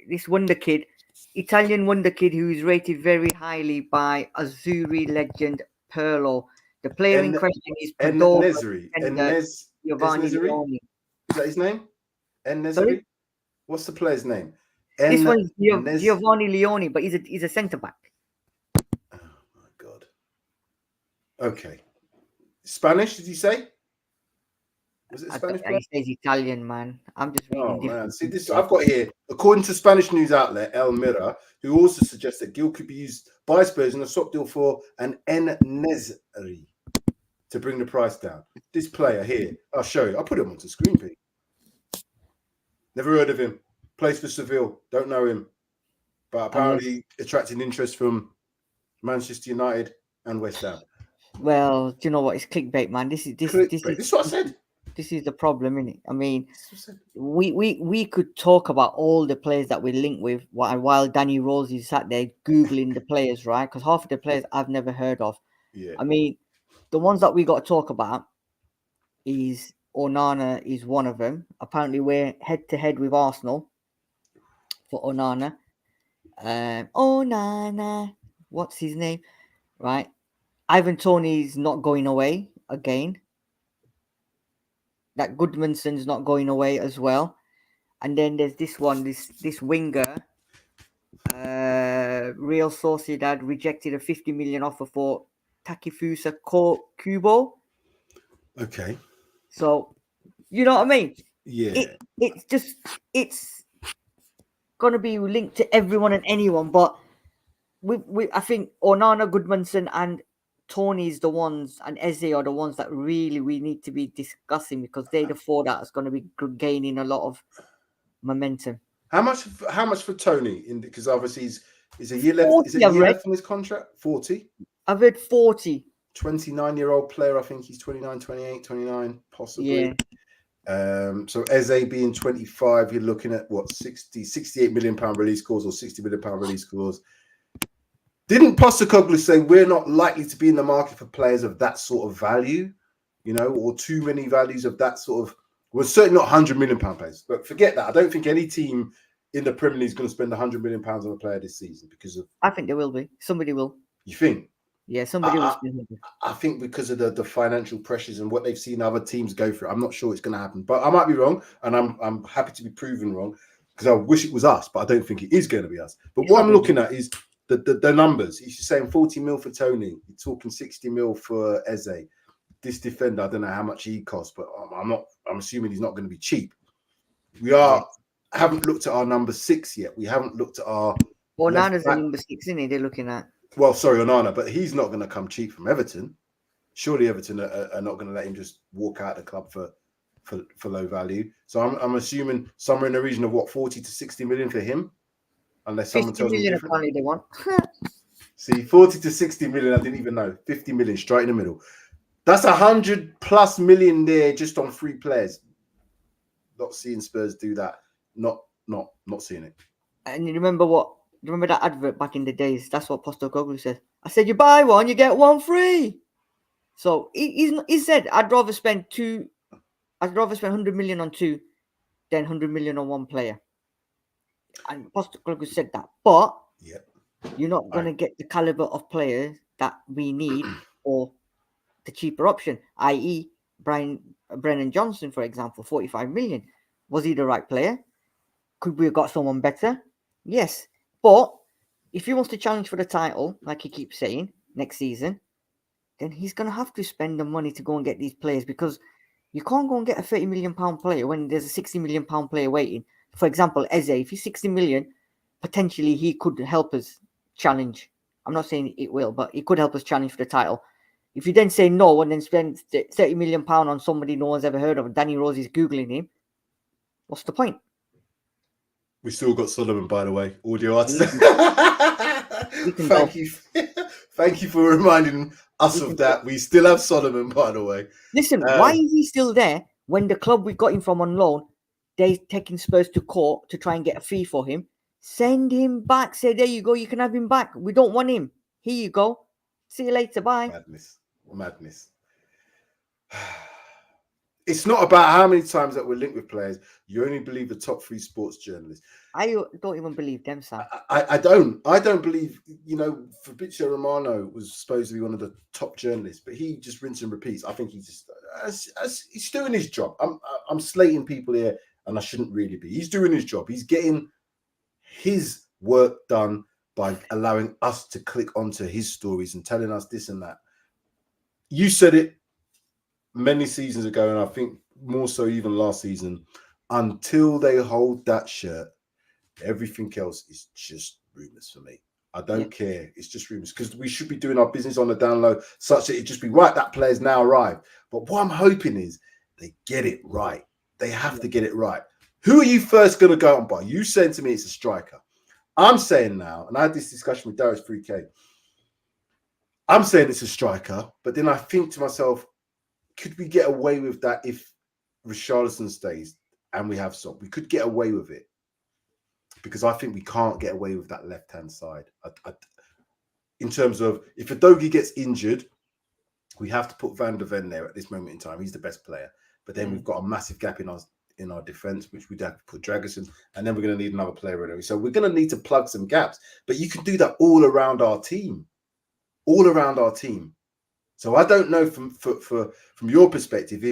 Speaker 3: This wonder kid, Italian wonder kid, who is rated very highly by Azzurri legend Pirlo. The player in question is
Speaker 1: Nesri.
Speaker 3: Giovanni Leone.
Speaker 1: Is that his name? Nesri.
Speaker 3: Sorry?
Speaker 1: What's the player's name?
Speaker 3: This one is Giovanni Leone, but he's a centre back.
Speaker 1: Oh my god. Okay. Spanish? Did you say? Was it Spanish?
Speaker 3: He says Italian, man. I'm just reading.
Speaker 1: Oh man, see this. I've got here, according to Spanish news outlet El Mira, who also suggests that Gil could be used by Spurs in a swap deal for an Nesri to bring the price down. This player here, I'll show you. I'll put him onto screen, Pete. Never heard of him. Plays for Seville. Don't know him, but apparently attracting interest from Manchester United and West Ham.
Speaker 3: Well, do you know what? It's clickbait, man. This is
Speaker 1: what I said.
Speaker 3: This is the problem, isn't it? I mean, we could talk about all the players that we link with while Danny Rose is sat there googling the players, right? Because half of the players I've never heard of.
Speaker 1: Yeah.
Speaker 3: I mean, the ones that we got to talk about is Onana is one of them. Apparently, we're head to head with Arsenal for Onana. Onana, what's his name? Right. Ivan Toney is not going away again. That Goodmanson's not going away as well. And then there's this one, this winger. Real Sociedad rejected a 50 million offer for Takifusa Kubo.
Speaker 1: Okay.
Speaker 3: So, you know what I mean?
Speaker 1: Yeah.
Speaker 3: It's going to be linked to everyone and anyone. But I think Onana, Goodmanson, and Tony's the ones, and Eze are the ones that really we need to be discussing because they're the four that's going to be gaining a lot of momentum.
Speaker 1: How much for Tony? Because obviously he's a year left. Is it a year left on his contract? 40.
Speaker 3: I've heard 40.
Speaker 1: 29-year-old player. I think he's 29, 28, 29, possibly.
Speaker 3: Yeah.
Speaker 1: So Eze being 25, you're looking at what 68 million pound release clause or 60 million pound release clause. Didn't Postecoglou say we're not likely to be in the market for players of that sort of value, or too many values of that sort of? We're certainly not 100 million pound players, but forget that. I don't think any team in the Premier League is going to spend 100 million pounds on a player this season because of.
Speaker 3: I think there will be. Somebody will.
Speaker 1: You think?
Speaker 3: Yeah, somebody will.
Speaker 1: I think because of the financial pressures and what they've seen other teams go through, I'm not sure it's going to happen. But I might be wrong, and I'm happy to be proven wrong because I wish it was us, but I don't think it is going to be us. But what I'm looking at is the numbers. He's saying 40 mil for Tony. You're talking 60 mil for Eze. This defender, I don't know how much he costs, but I'm assuming he's not going to be cheap. Haven't looked at our number 6 yet. We haven't looked at our.
Speaker 3: Onana's the number 6, isn't he? They're looking at.
Speaker 1: Well, sorry, Onana, but he's not going to come cheap from Everton. Surely Everton are not going to let him just walk out of the club for low value. So I'm assuming somewhere in the region of 40 to 60 million for him, unless someone tells me different.
Speaker 3: Apparently they want.
Speaker 1: See, 40 to 60 million, I didn't even know. 50 million straight in the middle. That's 100+ million there just on 3 players. Not seeing Spurs do that. Not seeing it.
Speaker 3: And you remember that advert back in the days? That's what Postecoglou said. I said, you buy one, you get one free. So he said, I'd rather spend 100 million on 2 than 100 million on 1 player. And Postecoglou said that. But you're not going to get the caliber of players that we need or the cheaper option, i.e. Brennan Johnson, for example, 45 million. Was he the right player? Could we have got someone better? Yes. But if he wants to challenge for the title, like he keeps saying, next season, then he's going to have to spend the money to go and get these players because you can't go and get a 30 million pound player when there's a 60 million pound player waiting. For example, Eze, if he's 60 million, potentially he could help us challenge. I'm not saying it will, but he could help us challenge for the title. If you then say no and then spend 30 million pound on somebody no one's ever heard of, Danny Rose is Googling him, what's the point?
Speaker 1: We still got Solomon, by the way, audio artist.
Speaker 3: Thank
Speaker 1: you. Thank you for reminding us of that. We still have Solomon, by the way.
Speaker 3: Listen, why is he still there when the club we got him from on loan, they're taking Spurs to court to try and get a fee for him? Send him back. Say, there you go. You can have him back. We don't want him. Here you go. See you later. Bye.
Speaker 1: Madness. It's not about how many times that we're linked with players. You only believe the top 3 sports journalists.
Speaker 3: I don't even believe them, Sam.
Speaker 1: I don't believe, Fabrizio Romano was supposed to be one of the top journalists, but he just rinses and repeats. I think he just he's doing his job. I'm slating people here, and I shouldn't really be. He's doing his job. He's getting his work done by allowing us to click onto his stories and telling us this and that. You said it many seasons ago, and I think more so even last season, until they hold that shirt, everything else is just rumours for me. I don't care. It's just rumours, because we should be doing our business on the down low such that it just be right, that player's now arrived. But what I'm hoping is they get it right. They have to get it right. Who are you first going to go out and buy? You said to me it's a striker. I'm saying now, and I had this discussion with Darius 3K, I'm saying it's a striker, but then I think to myself, could we get away with that if Richarlison stays and we have Son? We could get away with it, because I think we can't get away with that left-hand side. In terms of, if Udogie gets injured, we have to put Van der Ven there at this moment in time. He's the best player. But then we've got a massive gap in our defence, which we'd have to put Dragusin, and then we're going to need another player anyway. So we're going to need to plug some gaps. But you can do that all around our team. So I don't know from your perspective,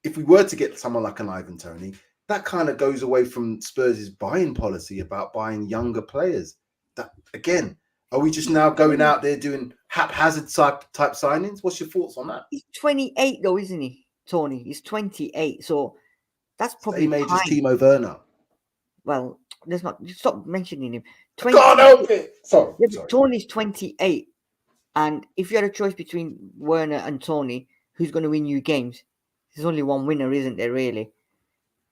Speaker 1: if we were to get someone like an Ivan Toney, that kind of goes away from Spurs' buying policy about buying younger players. That, again, are we just now going out there doing haphazard type signings? What's your thoughts on that?
Speaker 3: He's 28 though, isn't he, Tony? He's 28, so that's probably
Speaker 1: same age as Timo Werner.
Speaker 3: Well, there's not. Stop mentioning him.
Speaker 1: Can't help it. Sorry.
Speaker 3: Tony's 28, and if you had a choice between Werner and Tony, who's going to win you games? There's only one winner, isn't there? Really?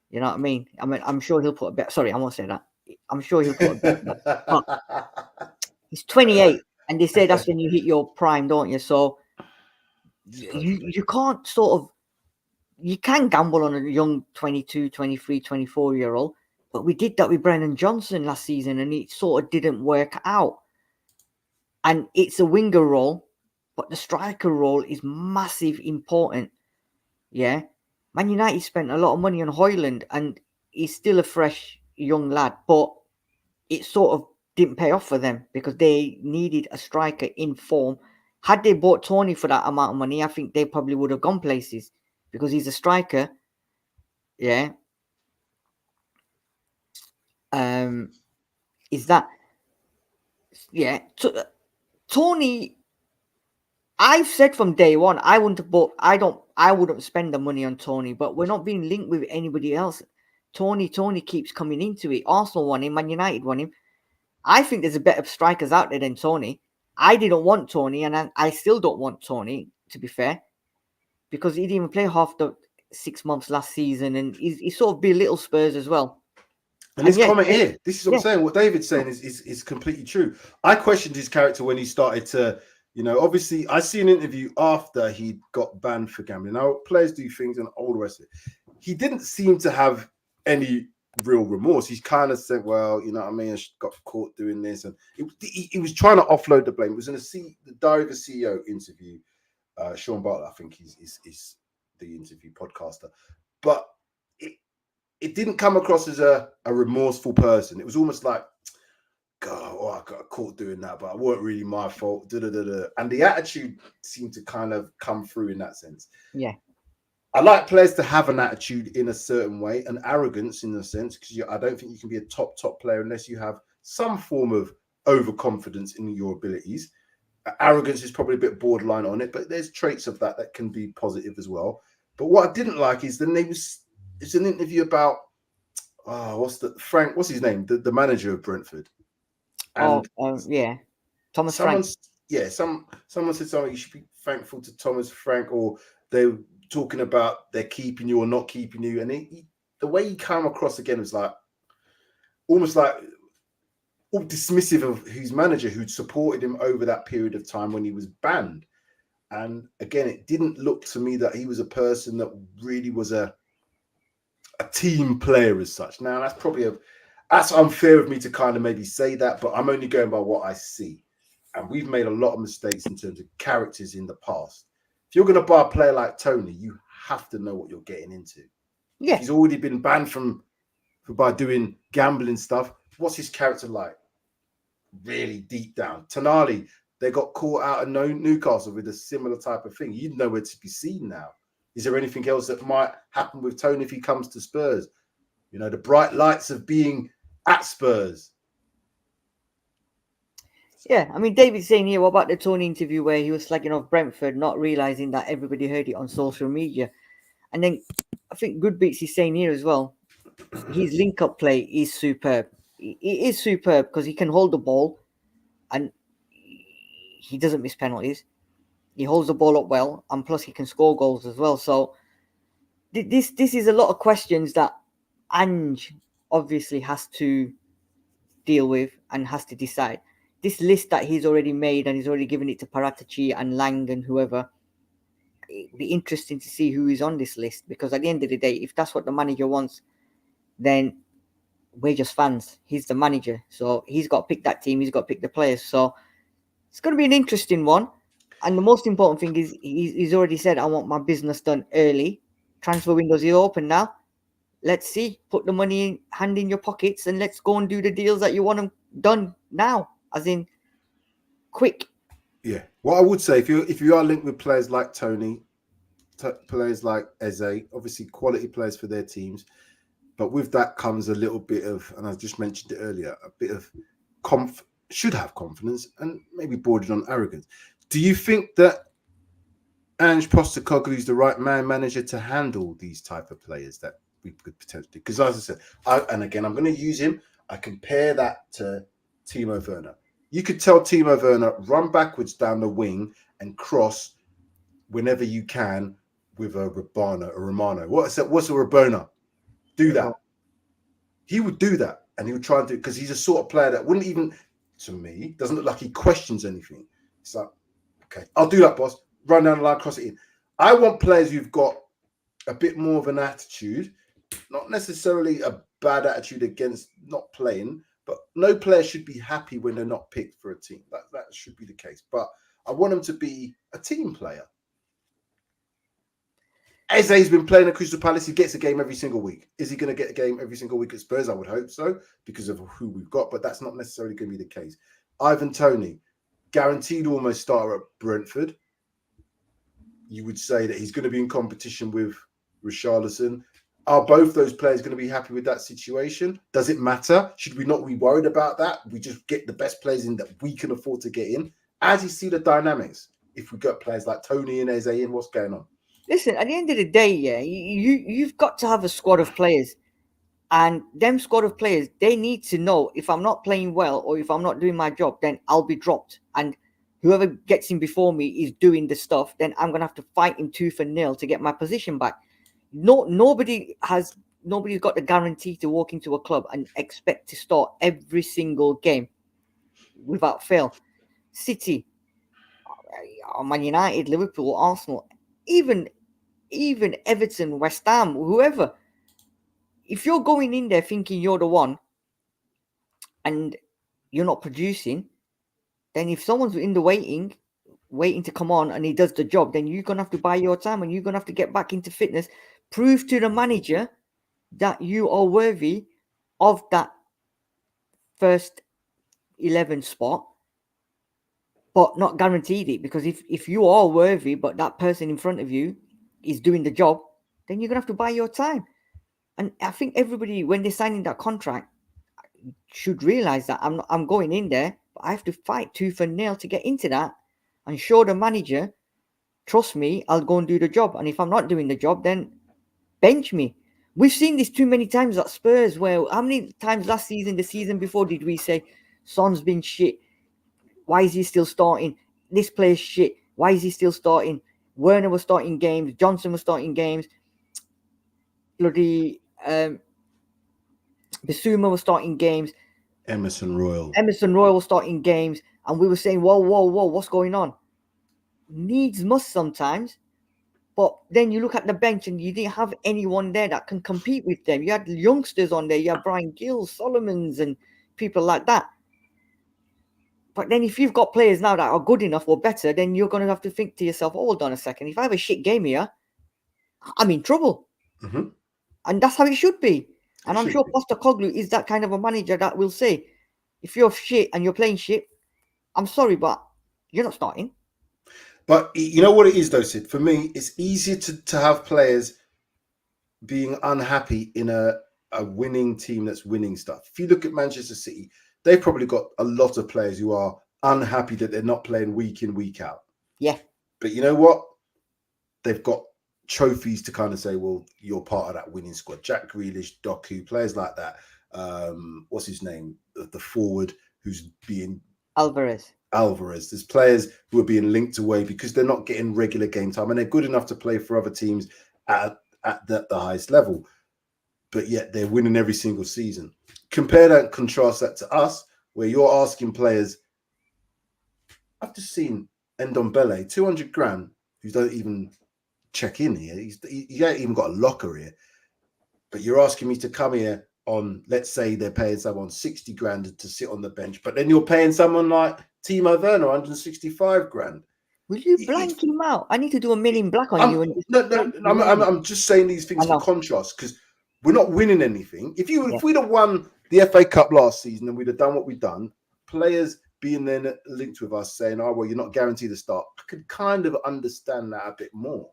Speaker 3: You know what I mean? I'm sure he'll put a bet. Sorry, I won't say that. I'm sure he'll put a bet. He's 28, and they say that's when you hit your prime, don't you? So you can't you can gamble on a young 22, 23, 24-year-old, but we did that with Brennan Johnson last season, and it sort of didn't work out. And it's a winger role, but the striker role is massive, important. Yeah. Man United spent a lot of money on Højlund, and he's still a fresh young lad, but it sort of didn't pay off for them because they needed a striker in form. Had they bought Toney for that amount of money, I think they probably would have gone places, because he's a striker. Yeah. Is that... Yeah. Toney... I've said from day one, I wouldn't spend the money on Toney, but we're not being linked with anybody else. Toney keeps coming into it. Arsenal want him, Man United want him. I think there's a better strikers out there than Toney. I didn't want Toney, and I still don't want Toney, to be fair, because he didn't even play half the 6 months last season, and he sort of belittled Spurs as well.
Speaker 1: And this comment here, this is what I'm saying. What David's saying is completely true. I questioned his character when he started to, obviously, I see an interview after he got banned for gambling. Now, players do things and all the rest of it. He didn't seem to have any real remorse. He's kind of said, well, you know what I mean, I got caught doing this. And he was trying to offload the blame. It was in the Diary of a CEO interview. Sean Bartlett, I think, is the interview podcaster. But it didn't come across as a remorseful person. It was almost like, God, I got caught doing that, but it wasn't really my fault. And the attitude seemed to kind of come through in that sense.
Speaker 3: Yeah.
Speaker 1: I like players to have an attitude in a certain way, an arrogance in a sense, because I don't think you can be a top player unless you have some form of overconfidence in your abilities. Arrogance is probably a bit borderline on it, but there's traits of that can be positive as well. But what I didn't like is it's an interview about what's his name? The manager of Brentford. And
Speaker 3: Thomas Frank.
Speaker 1: Someone said something, you should be thankful to Thomas Frank, or they're talking about they're keeping you or not keeping you. And the way he came across again was like, almost like all dismissive of his manager who'd supported him over that period of time when he was banned. And again, it didn't look to me that he was a person that really was a team player as such. Now, that's unfair of me to kind of maybe say that, but I'm only going by what I see. And we've made a lot of mistakes in terms of characters in the past. If you're going to buy a player like Toney, you have to know what you're getting into.
Speaker 3: Yeah.
Speaker 1: If he's already been banned by doing gambling stuff, what's his character like? Really deep down. Tonali, they got caught out of Newcastle with a similar type of thing. You'd know where to be seen now. Is there anything else that might happen with Toney if he comes to Spurs? You know, the bright lights of being at Spurs.
Speaker 3: Yeah, I mean, David's saying here, what about the Tony interview where he was slagging off Brentford, not realising that everybody heard it on social media? And then I think Goodbeats is saying here as well, his link-up play is superb. It is superb because he can hold the ball and he doesn't miss penalties. He holds the ball up well, and plus he can score goals as well. So this is a lot of questions that Ange obviously has to deal with and has to decide. This list that he's already made and he's already given it to PRTv and Lang and whoever, it'd be interesting to see who is on this list, because at the end of the day, if that's what the manager wants, then we're just fans. He's the manager, so he's got to pick that team, he's got to pick the players. So it's going to be an interesting one. And the most important thing is he's already said, I want my business done early. Transfer windows is open now. Let's see, put the money hand in your pockets and let's go and do the deals that you want them done now, as in quick.
Speaker 1: Yeah. What I would say, if you are linked with players like Toney, players like Eze, obviously quality players for their teams, but with that comes a little bit of, and I just mentioned it earlier, a bit of should have confidence and maybe bordered on arrogance. Do you think that Ange Postecoglou is the right manager to handle these type of players that we could potentially? Because as I said, and again, I'm going to use him. I compare that to Timo Werner. You could tell Timo Werner, run backwards down the wing and cross whenever you can with a Romano. What's a Rabona? Do that. He would do that, and he would try and do it because he's a sort of player that wouldn't even, to me, doesn't look like he questions anything. It's like, okay, I'll do that, boss. Run down the line, cross it in. I want players who've got a bit more of an attitude, not necessarily a bad attitude against not playing, but no player should be happy when they're not picked for a team. That should be the case. But I want them to be a team player. Eze's been playing at Crystal Palace. He gets a game every single week. Is he going to get a game every single week at Spurs? I would hope so, because of who we've got, but that's not necessarily going to be the case. Ivan Toney, guaranteed almost starter at Brentford. You would say that he's going to be in competition with Richarlison. Are both those players going to be happy with that situation? Does it matter? Should we not be worried about that? We just get the best players in that we can afford to get in. As you see the dynamics, if we got players like Toney and Eze in, what's going on?
Speaker 3: Listen, at the end of the day, yeah, you've got to have a squad of players. And them squad of players, they need to know if I'm not playing well or if I'm not doing my job, then I'll be dropped. And whoever gets in before me is doing the stuff, then I'm going to have to fight him tooth and nail to get my position back. Nobody's got the guarantee to walk into a club and expect to start every single game without fail. City, Man United, Liverpool, Arsenal, even Everton, West Ham, whoever. If you're going in there thinking you're the one and you're not producing, then if someone's in the waiting to come on and he does the job, then you're going to have to buy your time and you're going to have to get back into fitness. Prove to the manager that you are worthy of that first 11 spot, but not guaranteed it. Because if you are worthy, but that person in front of you is doing the job, then you're going to have to buy your time. And I think everybody, when they're signing that contract, should realize that I'm going in there, but I have to fight tooth and nail to get into that and show the manager, trust me, I'll go and do the job. And if I'm not doing the job, then bench me. We've seen this too many times at Spurs, where how many times last season, the season before, did we say, Son's been shit, why is he still starting? This player's shit, why is he still starting? Werner was starting games, Johnson was starting games, bloody Bissouma was starting games.
Speaker 1: Emerson Royal.
Speaker 3: Emerson Royal was starting games. And we were saying, whoa, what's going on? Needs must sometimes. But then you look at the bench and you didn't have anyone there that can compete with them. You had youngsters on there. You had Brian Gill, Solomons, and people like that. But then if you've got players now that are good enough or better, then you're going to have to think to yourself, hold on a second. If I have a shit game here, I'm in trouble.
Speaker 1: Mm-hmm.
Speaker 3: And that's how it should be. And I'm sure
Speaker 1: be.
Speaker 3: Postecoglou is that kind of a manager that will say, if you're shit and you're playing shit, I'm sorry, but you're not starting.
Speaker 1: But you know what it is, though, Sid? For me, it's easier to have players being unhappy in a winning team that's winning stuff. If you look at Manchester City, they've probably got a lot of players who are unhappy that they're not playing week in, week out.
Speaker 3: Yeah.
Speaker 1: But you know what? They've got trophies to kind of say, well, you're part of that winning squad. Jack Grealish, Doku, players like that. What's his name? The forward who's being...
Speaker 3: Alvarez.
Speaker 1: There's players who are being linked away because they're not getting regular game time and they're good enough to play for other teams at the highest level, but yet they're winning every single season. Compare that and contrast that to us, where you're asking players. I've just seen Ndombele, 200 grand, who don't even check in here. He ain't even got a locker here. But you're asking me to come here on, let's say they're paying someone 60 grand to sit on the bench, but then you're paying someone like Timo Werner 165 grand.
Speaker 3: Will you blank him out? I need to do a Men in Black on you. And
Speaker 1: I'm just saying these things for contrast because we're not winning anything. If we'd have won the FA Cup last season and we'd have done what we've done, players being then linked with us saying, oh, well, you're not guaranteed to start, I could kind of understand that a bit more.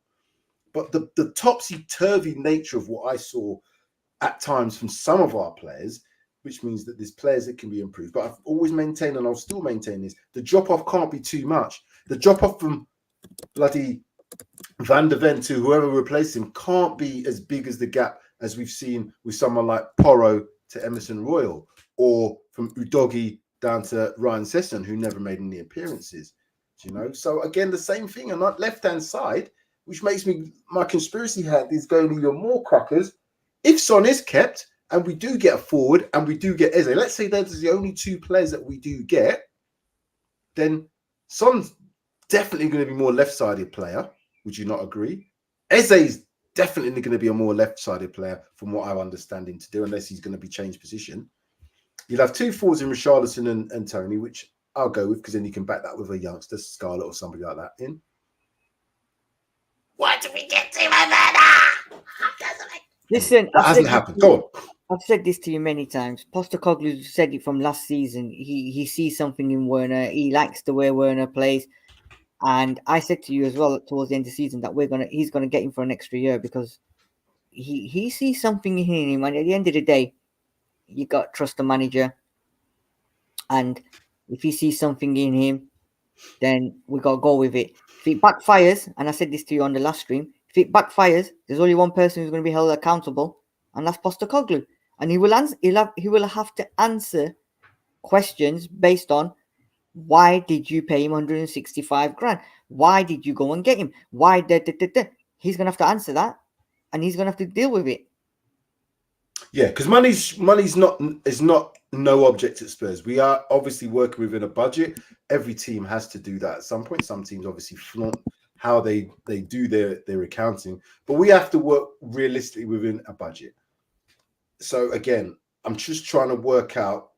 Speaker 1: But the topsy-turvy nature of what I saw at times from some of our players, which means that there's players that can be improved. But I've always maintained, and I'll still maintain this, the drop-off can't be too much. The drop-off from bloody Van de Ven to whoever replaced him can't be as big as the gap as we've seen with someone like Porro to Emerson Royal, or from Udogie down to Ryan Sesson, who never made any appearances. You know, so again, the same thing on that left-hand side, which makes me, my conspiracy hat is going even more crackers. If Son is kept and we do get a forward and we do get Eze, let's say those the only two players that we do get, then Son's definitely going to be more left-sided player. Would you not agree? Eze is definitely going to be a more left-sided player from what I understand him to do, unless he's going to be changed position. You'll have two forwards in Richarlison and Toney, which I'll go with because then you can back that with a youngster, Scarlett or somebody like that in. Why do we get to Romero?
Speaker 3: Listen,
Speaker 1: that hasn't happened. Go on.
Speaker 3: I've said this to you many times. Postecoglou said it from last season. He sees something in Werner. He likes the way Werner plays. And I said to you as well towards the end of the season that he's gonna get him for an extra year because he sees something in him. And at the end of the day, you got to trust the manager. And if he sees something in him, then we got to go with it. If it backfires, and I said this to you on the last stream, if it backfires, there's only one person who's going to be held accountable, and that's Postecoglou. And he will have to answer questions based on why did you pay him 165 grand? Why did you go and get him? Why He's going to have to answer that, and he's going to have to deal with it.
Speaker 1: Yeah, because money's not no object at Spurs. We are obviously working within a budget. Every team has to do that at some point. Some teams obviously flaunt how they do their accounting, but we have to work realistically within a budget. So again, I'm just trying to work out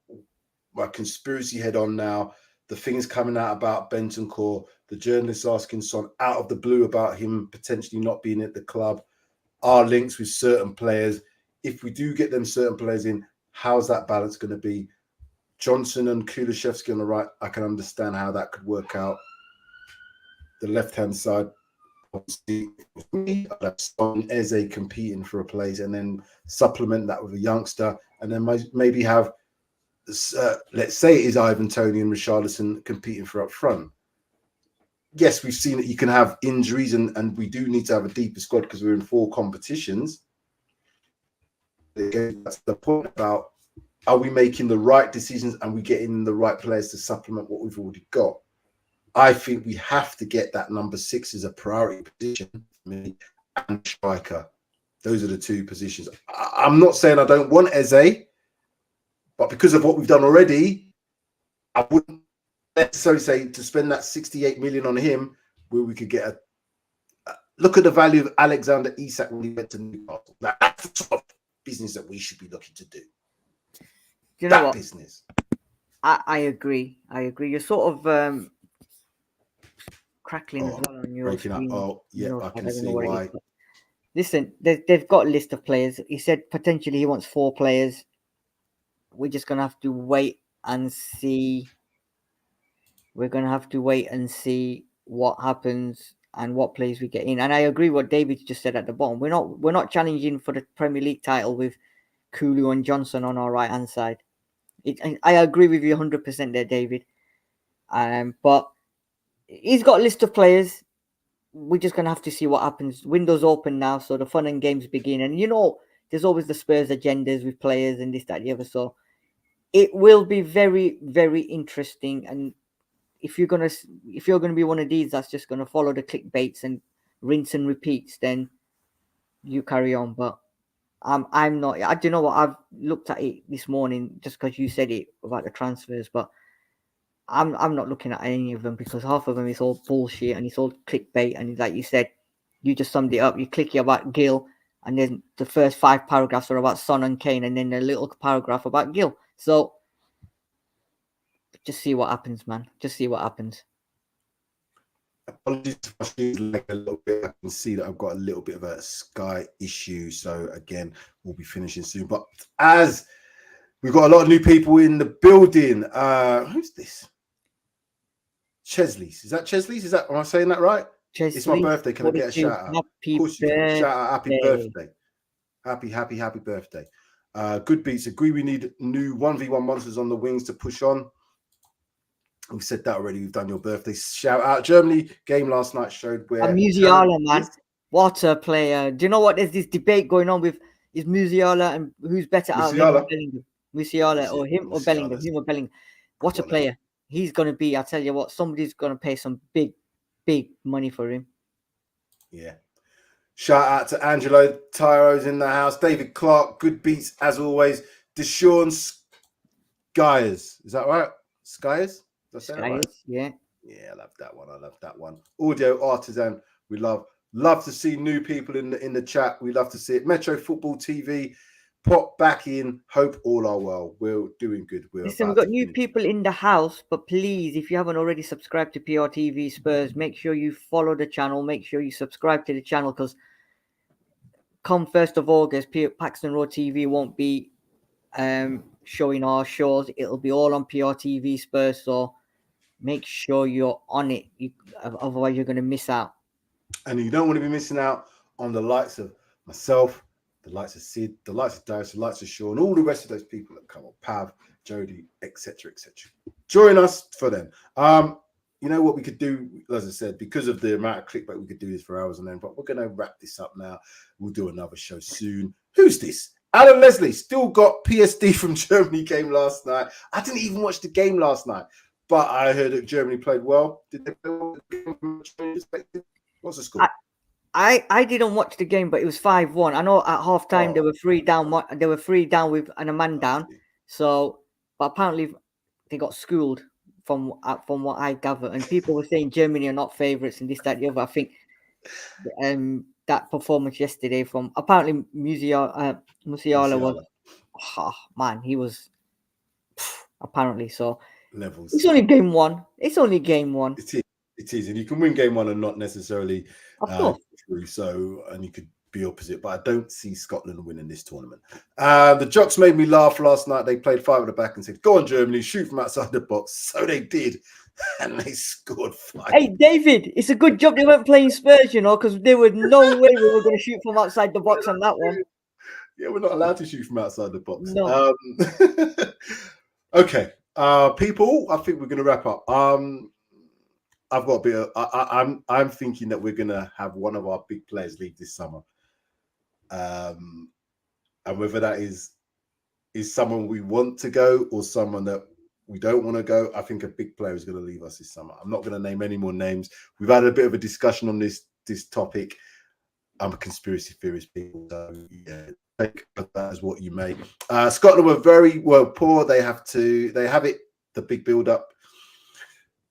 Speaker 1: my conspiracy head on now. The things coming out about Bentancur, the journalists asking Son out of the blue about him potentially not being at the club, our links with certain players. If we do get them certain players in, how's that balance going to be? Johnson and Kulishevsky on the right, I can understand how that could work out. The left-hand side, obviously, Eze competing for a place and then supplement that with a youngster and then maybe have, let's say it is Ivan Toney and Richarlison competing for up front. Yes, we've seen that you can have injuries and we do need to have a deeper squad because we're in 4 competitions. That's the point about, are we making the right decisions and we getting the right players to supplement what we've already got? I think we have to get that number 6 as a priority position for me and striker. Those are the 2 positions. I'm not saying I don't want Eze, But because of what we've done already, I wouldn't necessarily say to spend that 68 million on him, where we could get a look at the value of Alexander Isak when he went to Newcastle. That's the sort of business that we should be looking to do.
Speaker 3: You know what?
Speaker 1: Business.
Speaker 3: I agree. You're sort of crackling as well on your
Speaker 1: breaking
Speaker 3: screen.
Speaker 1: up. Oh, yeah, I can see why.
Speaker 3: Listen, they've got a list of players. He said potentially he wants 4 players. We're just gonna have to wait and see. We're gonna have to wait and see what happens and what players we get in. And I agree what David just said at the bottom. We're not challenging for the Premier League title with Kulu and Johnson on our right hand side. I agree with you 100% there, David. But he's got a list of players. We're just gonna have to see what happens. Windows open now, so the fun and games begin. And there's always the Spurs agendas with players and this, that, the other. So it will be very, very interesting. And if you're gonna be one of these that's just gonna follow the clickbaits and rinse and repeats, then you carry on. But I'm not. I do you know what, I've looked at it this morning just because you said it about the transfers, but I'm not looking at any of them because half of them is all bullshit and it's all clickbait. And like you said, you just summed it up. You click about Gil, and then the first 5 paragraphs are about Son and Kane, and then a little paragraph about Gil. So just see what happens, man. Just see what happens.
Speaker 1: Apologies if I shoot like a little bit. I can see that I've got a little bit of a Sky issue. So again, we'll be finishing soon. But as we've got a lot of new people in the building, who's this? Chesley's. Is that Chesley's? Am I saying that right?
Speaker 3: Chesley,
Speaker 1: it's my birthday. Can I get a shout out?
Speaker 3: Happy
Speaker 1: of course you can. Shout out, happy birthday. Happy birthday. Good beats. Agree we need new 1v1 monsters on the wings to push on. We've said that already. We've done your birthday. Shout out. Germany game last night showed where
Speaker 3: Musiala, man. What a player. Do you know what? There's this debate going on with is Musiala and who's better out of him or Bellingham? Musiala or him or Bellingham? Him or Bellingham? What a player. He's going to be, I tell you what, somebody's going to pay some big money for him.
Speaker 1: Yeah. Shout out to Angelo Tyro's in the house. David Clark, good beats as always. Deshaun Skyers. Is that right? Skyers? Did I say that right?
Speaker 3: Yeah.
Speaker 1: Yeah, I love that one. Audio Artisan. We love to see new people in the chat. We love to see it. Metro Football TV. Pop back in. Hope all are well. We're doing good.
Speaker 3: Listen, we've got new people in the house, but please, if you haven't already subscribed to PRTv Spurs, make sure you follow the channel. Make sure you subscribe to the channel because come 1st of August, Paxton Road TV won't be showing our shows. It'll be all on PRTv Spurs. So make sure you're on it. Otherwise, you're going to miss out.
Speaker 1: And you don't want to be missing out on the likes of myself, the likes of Sid, the likes of Darius, the likes of Sean, all the rest of those people that come on, Pav, Jodi, etc. Join us for them. You know what we could do, as I said, because of the amount of clickbait, we could do this for hours and then, but we're going to wrap this up now. We'll do another show soon. Who's this? Alan Leslie, still got PSD from Germany game last night. I didn't even watch the game last night, but I heard that Germany played well. Did they play well? What's the score?
Speaker 3: I didn't watch the game, but it was 5-1. I know at half time they were 3 down. They were 3 down with a man down. So, but apparently they got schooled from what I gather. And people were saying Germany are not favourites and this, that, the other. I think that performance yesterday from apparently Musiala was, man, he was apparently. So
Speaker 1: levels.
Speaker 3: It's only game one.
Speaker 1: It is, and you can win game one and not necessarily through. So, and you could be opposite, but I don't see Scotland winning this tournament. The Jocks made me laugh last night. They played 5 at the back and said, "Go on, Germany, shoot from outside the box." So they did, and they scored 5.
Speaker 3: Hey, David, it's a good job they weren't playing Spurs, because there was no way we were going to shoot from outside the box on that one.
Speaker 1: Yeah, we're not allowed to shoot from outside the box.
Speaker 3: No.
Speaker 1: Okay, people, I think we're going to wrap up. I've got a bit of. I'm thinking that we're going to have one of our big players leave this summer, and whether that is someone we want to go or someone that we don't want to go, I think a big player is going to leave us this summer. I'm not going to name any more names. We've had a bit of a discussion on this topic. I'm a conspiracy theorist, people. So yeah, take that as what you may. Scotland were very poor. They have it. The big build up.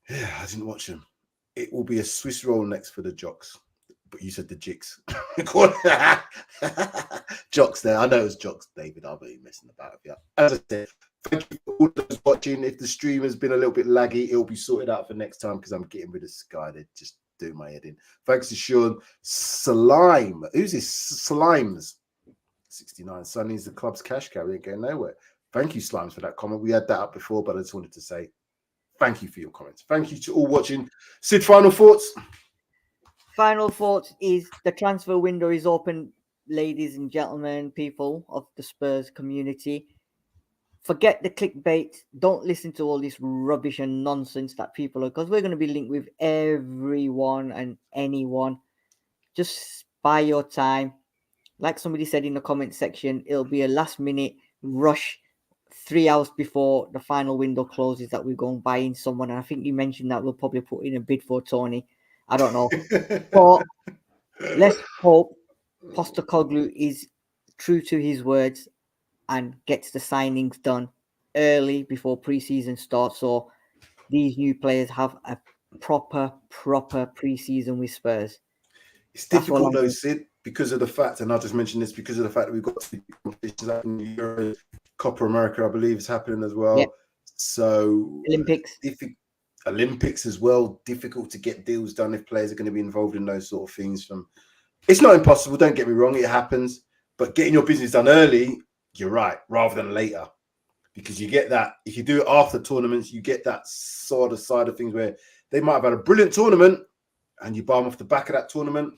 Speaker 1: Yeah, I didn't watch them. It will be a Swiss roll next for the Jocks. But you said the Jigs. Jocks there. I know it was Jocks, David. I'll be messing about with you. As I said, thank you for all those watching. If the stream has been a little bit laggy, it'll be sorted out for next time because I'm getting rid of Sky. They're just doing my head in. Thanks to Sean. Slime. Who's this? Slimes. 69. Sonny's the club's cash cow. We ain't going nowhere. Thank you, Slimes, for that comment. We had that up before, but I just wanted to say thank you for your comments. Thank you to all watching. Sid, final thoughts?
Speaker 3: Final thoughts is the transfer window is open, ladies and gentlemen, people of the Spurs community. Forget the clickbait. Don't listen to all this rubbish and nonsense that people are, because we're going to be linked with everyone and anyone. Just buy your time. Like somebody said in the comment section, it'll be a last minute rush 3 hours before the final window closes that we go and buy in someone. And I think you mentioned that we'll probably put in a bid for Toney. I don't know. But let's hope Postecoglou is true to his words and gets the signings done early before pre-season starts, so these new players have a proper pre-season with Spurs.
Speaker 1: It's difficult though, Sid, because of the fact, and I'll just mention this, because of the fact that we've got two competitions happening in Euro, Copa America, I believe, is happening as well. Yep. So Olympics as well, difficult to get deals done if players are going to be involved in those sort of things. It's not impossible, don't get me wrong, it happens, but getting your business done early, you're right, rather than later, because you get that, if you do it after tournaments, you get that sort of side of things where they might have had a brilliant tournament and you buy them off the back of that tournament,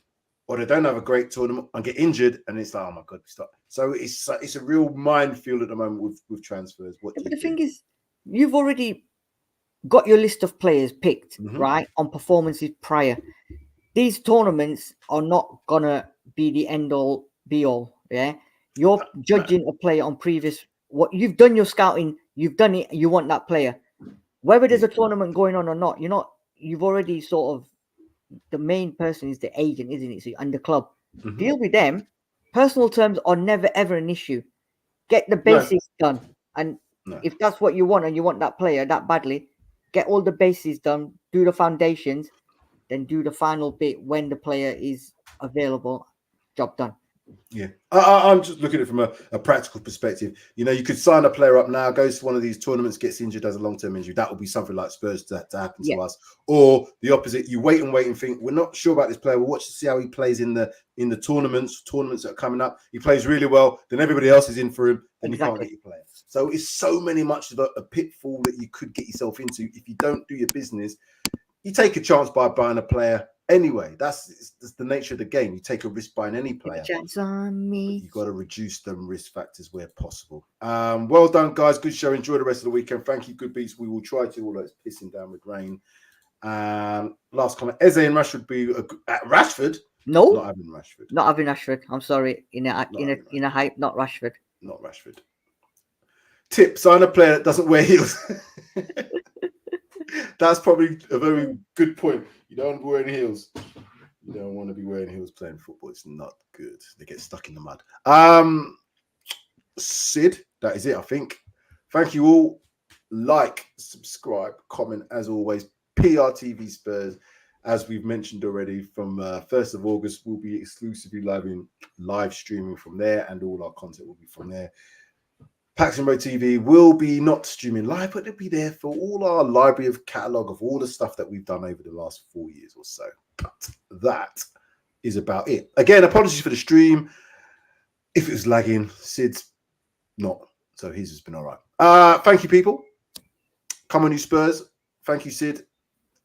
Speaker 1: or they don't have a great tournament and get injured, and it's like, oh my God, stop. So it's a real minefield at the moment with transfers. But the
Speaker 3: thing is, you've already got your list of players picked, right, on performances prior. These tournaments are not gonna be the end all be all. Yeah, you're judging a player on previous. What you've done, your scouting, you've done it. You want that player, whether there's a tournament going on or not. You've already sort of, the main person is the agent, isn't it? So, and the club deal with them. Personal terms are never ever an issue. Get the basics done, and if that's what you want and you want that player that badly, get all the bases done, do the foundations, then do the final bit when the player is available. Job done.
Speaker 1: Yeah, I'm just looking at it from a practical perspective. You could sign a player up now, goes to one of these tournaments, gets injured, has a long-term injury. That would be something like Spurs to happen to us. Or the opposite, you wait and think, we're not sure about this player. We'll watch to see how he plays in the tournaments that are coming up. He plays really well, then everybody else is in for him, and you can't get your player. So it's so much of a pitfall that you could get yourself into if you don't do your business. You take a chance by buying a player. Anyway, that's the nature of the game. You take a risk buying any player.
Speaker 3: Chance on me.
Speaker 1: You've got to reduce them risk factors where possible. Well done, guys. Good show. Enjoy the rest of the weekend. Thank you, good beats. We will try to, although it's pissing down with rain. Last comment. Eze and Rashford be at Rashford?
Speaker 3: No,
Speaker 1: not having Rashford.
Speaker 3: Not having Rashford. I'm sorry. In a hype, not Rashford.
Speaker 1: Not Rashford. Tip: sign a player that doesn't wear heels. That's probably a very good point. You don't want to be wearing heels. You don't want to be wearing heels playing football. It's not good. They get stuck in the mud. Sid, that is it, I think. Thank you all. Like, subscribe, comment, as always. PRTv Spurs, as we've mentioned already, from 1st of August, we'll be exclusively live streaming from there, and all our content will be from there. Paxton Road TV will be not streaming live, but it'll be there for all our library of catalogue of all the stuff that we've done over the last 4 years or so. But that is about it. Again, apologies for the stream. If it was lagging, Sid's not. So his has been all right. Thank you, people. Come on, you Spurs. Thank you, Sid.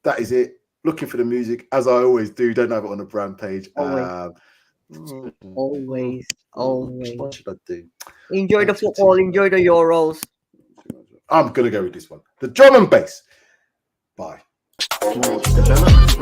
Speaker 1: That is it. Looking for the music, as I always do. Don't have it on the brand page.
Speaker 3: Always.
Speaker 1: What should I do?
Speaker 3: Enjoy the football. Enjoy the Euros.
Speaker 1: I'm going to go with this one. The drum and bass. Bye.
Speaker 4: More developed,